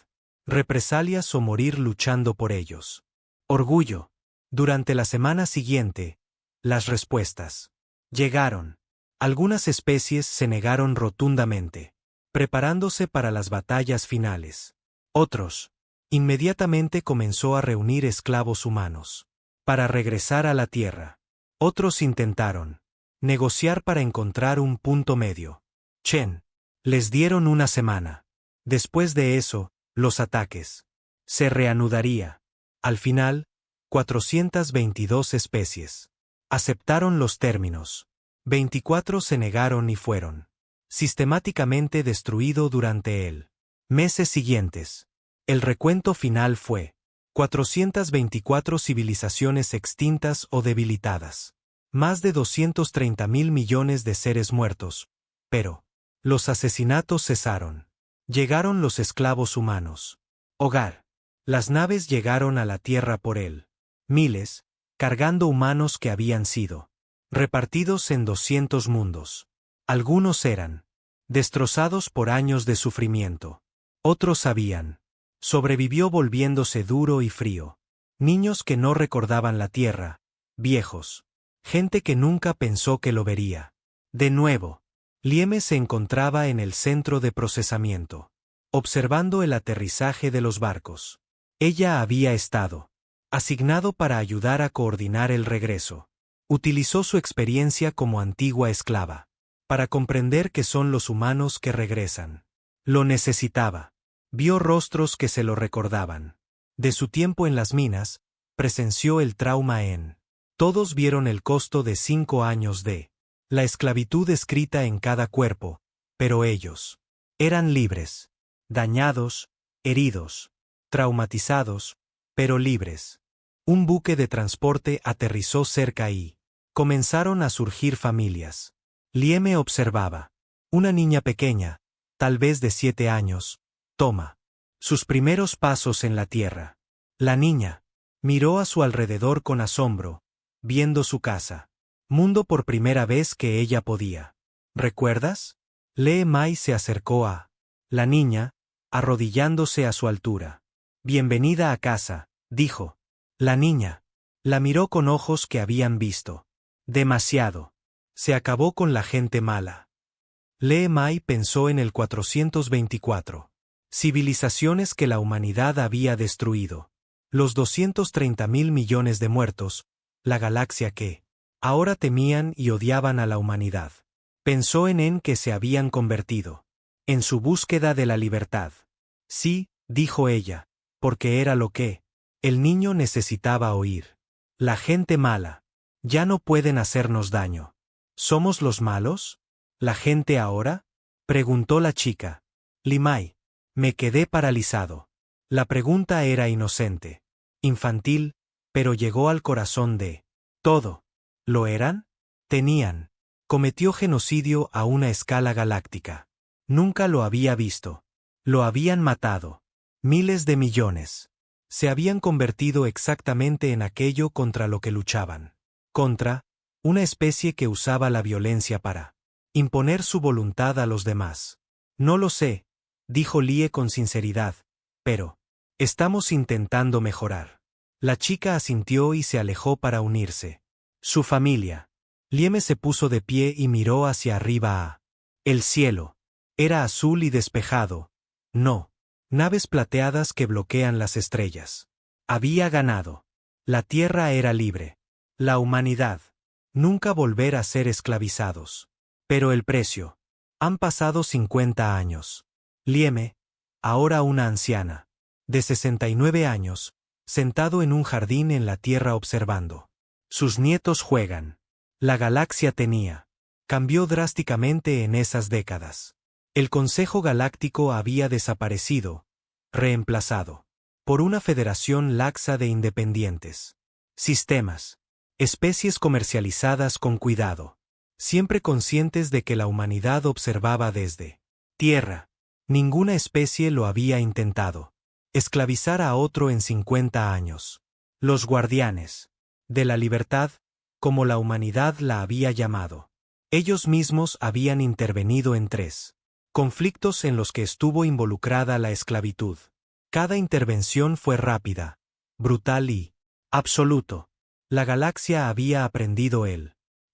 Represalias o morir luchando por ellos. Orgullo. Durante la semana siguiente, las respuestas llegaron. Algunas especies se negaron rotundamente, preparándose para las batallas finales. Otros, inmediatamente comenzó a reunir esclavos humanos para regresar a la Tierra. Otros intentaron negociar para encontrar un punto medio. Chen. Les dieron una semana. Después de eso, los ataques se reanudaría. Al final, 422 especies aceptaron los términos. 24 se negaron y fueron sistemáticamente destruido durante el meses siguientes. El recuento final fue 424 civilizaciones extintas o debilitadas. Más de 230.000 millones de seres muertos. Pero los asesinatos cesaron. Llegaron los esclavos humanos. Hogar. Las naves llegaron a la Tierra por él. Miles, cargando humanos que habían sido repartidos en 200 mundos. Algunos eran destrozados por años de sufrimiento. Otros habían sobrevivió volviéndose duro y frío. Niños que no recordaban la Tierra. Viejos. Gente que nunca pensó que lo vería. De nuevo. Lieme se encontraba en el centro de procesamiento, observando el aterrizaje de los barcos. Ella había estado asignado para ayudar a coordinar el regreso. Utilizó su experiencia como antigua esclava para comprender que son los humanos que regresan. Lo necesitaba. Vio rostros que se lo recordaban. De su tiempo en las minas, presenció el trauma en. Todos vieron el costo de 5 años de la esclavitud escrita en cada cuerpo, pero ellos eran libres, dañados, heridos, traumatizados, pero libres. Un buque de transporte aterrizó cerca y comenzaron a surgir familias. Lieme observaba. Una niña pequeña, tal vez de 7 años, toma sus primeros pasos en la tierra. La niña miró a su alrededor con asombro, viendo su casa. Mundo por primera vez que ella podía. ¿Recuerdas? Lee Mai se acercó a la niña, arrodillándose a su altura. Bienvenida a casa, dijo. La niña la miró con ojos que habían visto demasiado. Se acabó con la gente mala. Lee Mai pensó en el 424. Civilizaciones que la humanidad había destruido. Los 230.000 millones de muertos, la galaxia que ahora temían y odiaban a la humanidad. Pensó en que se habían convertido en su búsqueda de la libertad. Sí, dijo ella, porque era lo que el niño necesitaba oír. La gente mala. Ya no pueden hacernos daño. ¿Somos los malos? ¿La gente ahora? Preguntó la chica. Limai. Me quedé paralizado. La pregunta era inocente, infantil, pero llegó al corazón de todo. ¿Lo eran? Tenían. Cometió genocidio a una escala galáctica. Nunca lo había visto. Lo habían matado. Miles de millones. Se habían convertido exactamente en aquello contra lo que luchaban. Contra una especie que usaba la violencia para imponer su voluntad a los demás. No lo sé, dijo Lie con sinceridad, pero estamos intentando mejorar. La chica asintió y se alejó para unirse. Su familia. Lieme se puso de pie y miró hacia arriba a el cielo. Era azul y despejado. No. Naves plateadas que bloquean las estrellas. Había ganado. La Tierra era libre. La humanidad. Nunca volver a ser esclavizados. Pero el precio. Han pasado 50 años. Lieme, ahora una anciana, de 69 años, sentado en un jardín en la Tierra observando. Sus nietos juegan. La galaxia cambió drásticamente en esas décadas. El Consejo Galáctico había desaparecido, reemplazado por una federación laxa de independientes. Sistemas. Especies comercializadas con cuidado. Siempre conscientes de que la humanidad observaba desde Tierra. Ninguna especie lo había intentado. Esclavizar a otro en 50 años. Los guardianes de la libertad, como la humanidad la había llamado. Ellos mismos habían intervenido en 3 conflictos en los que estuvo involucrada la esclavitud. Cada intervención fue rápida, brutal y absoluto. La galaxia había aprendido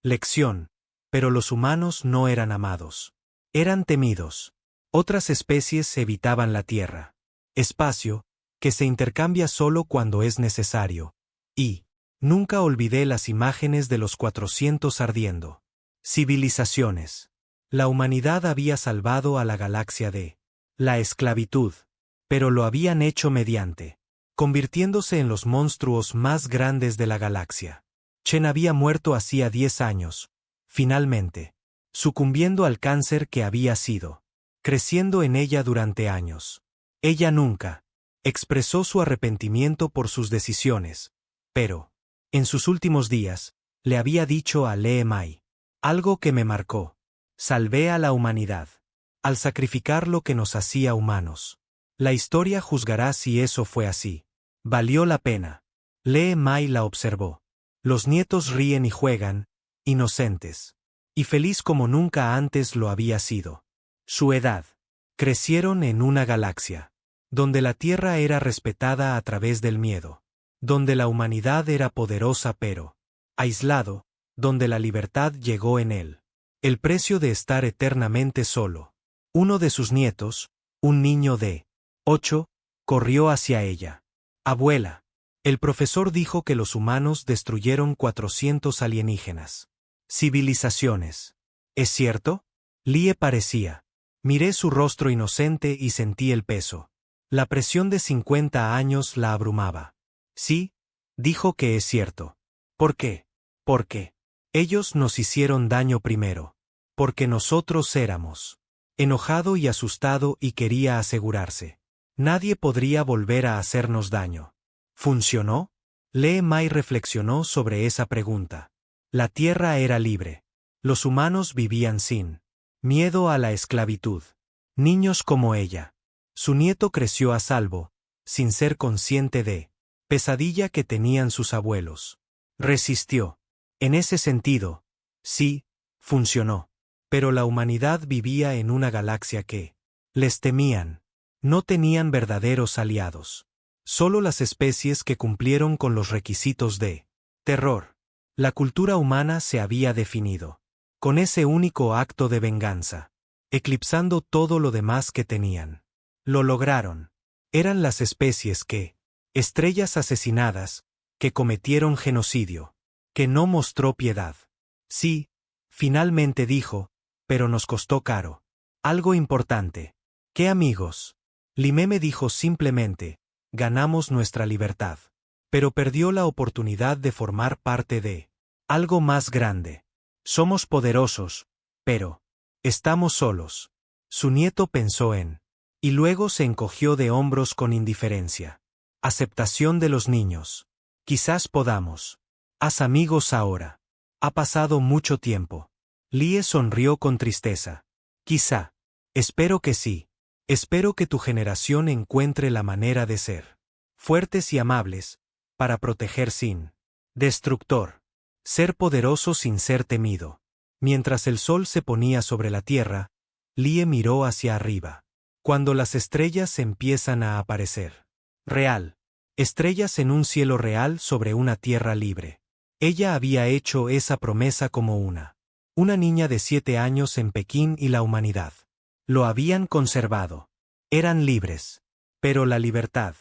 lección, pero los humanos no eran amados. Eran temidos. Otras especies evitaban la Tierra. Espacio, que se intercambia solo cuando es necesario. Y nunca olvidé las imágenes de los 400 ardiendo. Civilizaciones. La humanidad había salvado a la galaxia de la esclavitud, pero lo habían hecho mediante, convirtiéndose en los monstruos más grandes de la galaxia. Chen había muerto hacía 10 años, finalmente, sucumbiendo al cáncer que había sido, creciendo en ella durante años. Ella nunca expresó su arrepentimiento por sus decisiones, pero, en sus últimos días, le había dicho a Lie Mai algo que me marcó. Salvé a la humanidad. Al sacrificar lo que nos hacía humanos. La historia juzgará si eso fue así. Valió la pena. Lie Mai la observó. Los nietos ríen y juegan, inocentes. Y feliz como nunca antes lo había sido. Su edad. Crecieron en una galaxia. Donde la Tierra era respetada a través del miedo. Donde la humanidad era poderosa pero aislado, donde la libertad llegó en él. El precio de estar eternamente solo. Uno de sus nietos, un niño de 8, corrió hacia ella. Abuela. El profesor dijo que los humanos destruyeron 400 alienígenas. Civilizaciones. ¿Es cierto? Lie parecía. Miré su rostro inocente y sentí el peso. La presión de 50 años la abrumaba. Sí, dijo que es cierto. ¿Por qué? ¿Por qué? Ellos nos hicieron daño primero. Porque nosotros éramos. Enojado y asustado y quería asegurarse. Nadie podría volver a hacernos daño. ¿Funcionó? Lie Mai reflexionó sobre esa pregunta. La Tierra era libre. Los humanos vivían sin miedo a la esclavitud. Niños como ella. Su nieto creció a salvo, sin ser consciente de pesadilla que tenían sus abuelos. Resistió. En ese sentido, sí, funcionó. Pero la humanidad vivía en una galaxia que les temían. No tenían verdaderos aliados. Solo las especies que cumplieron con los requisitos de terror. La cultura humana se había definido. Con ese único acto de venganza. Eclipsando todo lo demás que tenían. Lo lograron. Eran las especies que, estrellas asesinadas, que cometieron genocidio. Que no mostró piedad. Sí, finalmente dijo, pero nos costó caro. Algo importante. ¿Qué amigos? Limé me dijo simplemente, ganamos nuestra libertad. Pero perdió la oportunidad de formar parte de algo más grande. Somos poderosos, pero estamos solos. Su nieto pensó en, y luego se encogió de hombros con indiferencia. Aceptación de los niños. Quizás podamos. Haz amigos ahora. Ha pasado mucho tiempo. Lie sonrió con tristeza. Quizá. Espero que sí. Espero que tu generación encuentre la manera de ser fuertes y amables, para proteger sin destructor. Ser poderoso sin ser temido. Mientras el sol se ponía sobre la tierra, Lie miró hacia arriba. Cuando las estrellas empiezan a aparecer. Real. Estrellas en un cielo real sobre una tierra libre. Ella había hecho esa promesa como una niña de 7 años en Pekín y la humanidad. Lo habían conservado. Eran libres. Pero la libertad.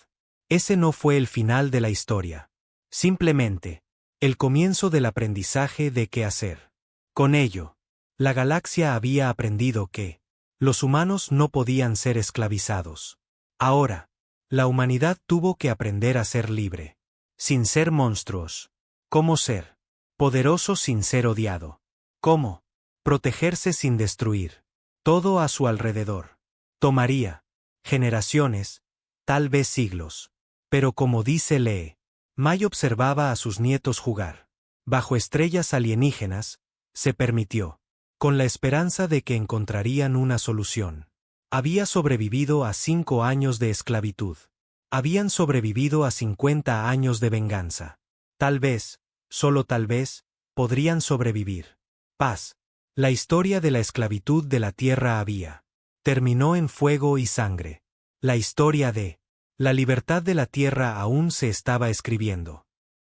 Ese no fue el final de la historia. Simplemente, el comienzo del aprendizaje de qué hacer. Con ello, la galaxia había aprendido que los humanos no podían ser esclavizados. Ahora, la humanidad tuvo que aprender a ser libre. Sin ser monstruos. Cómo ser poderoso sin ser odiado. Cómo protegerse sin destruir. Todo a su alrededor. Tomaría generaciones, tal vez siglos. Pero como dice Lee, Mai observaba a sus nietos jugar. Bajo estrellas alienígenas, se permitió, con la esperanza de que encontrarían una solución. Había sobrevivido a 5 años de esclavitud. Habían sobrevivido a 50 años de venganza. Tal vez, solo tal vez, podrían sobrevivir. Paz. La historia de la esclavitud de la Tierra terminó en fuego y sangre. La historia de la libertad de la Tierra aún se estaba escribiendo.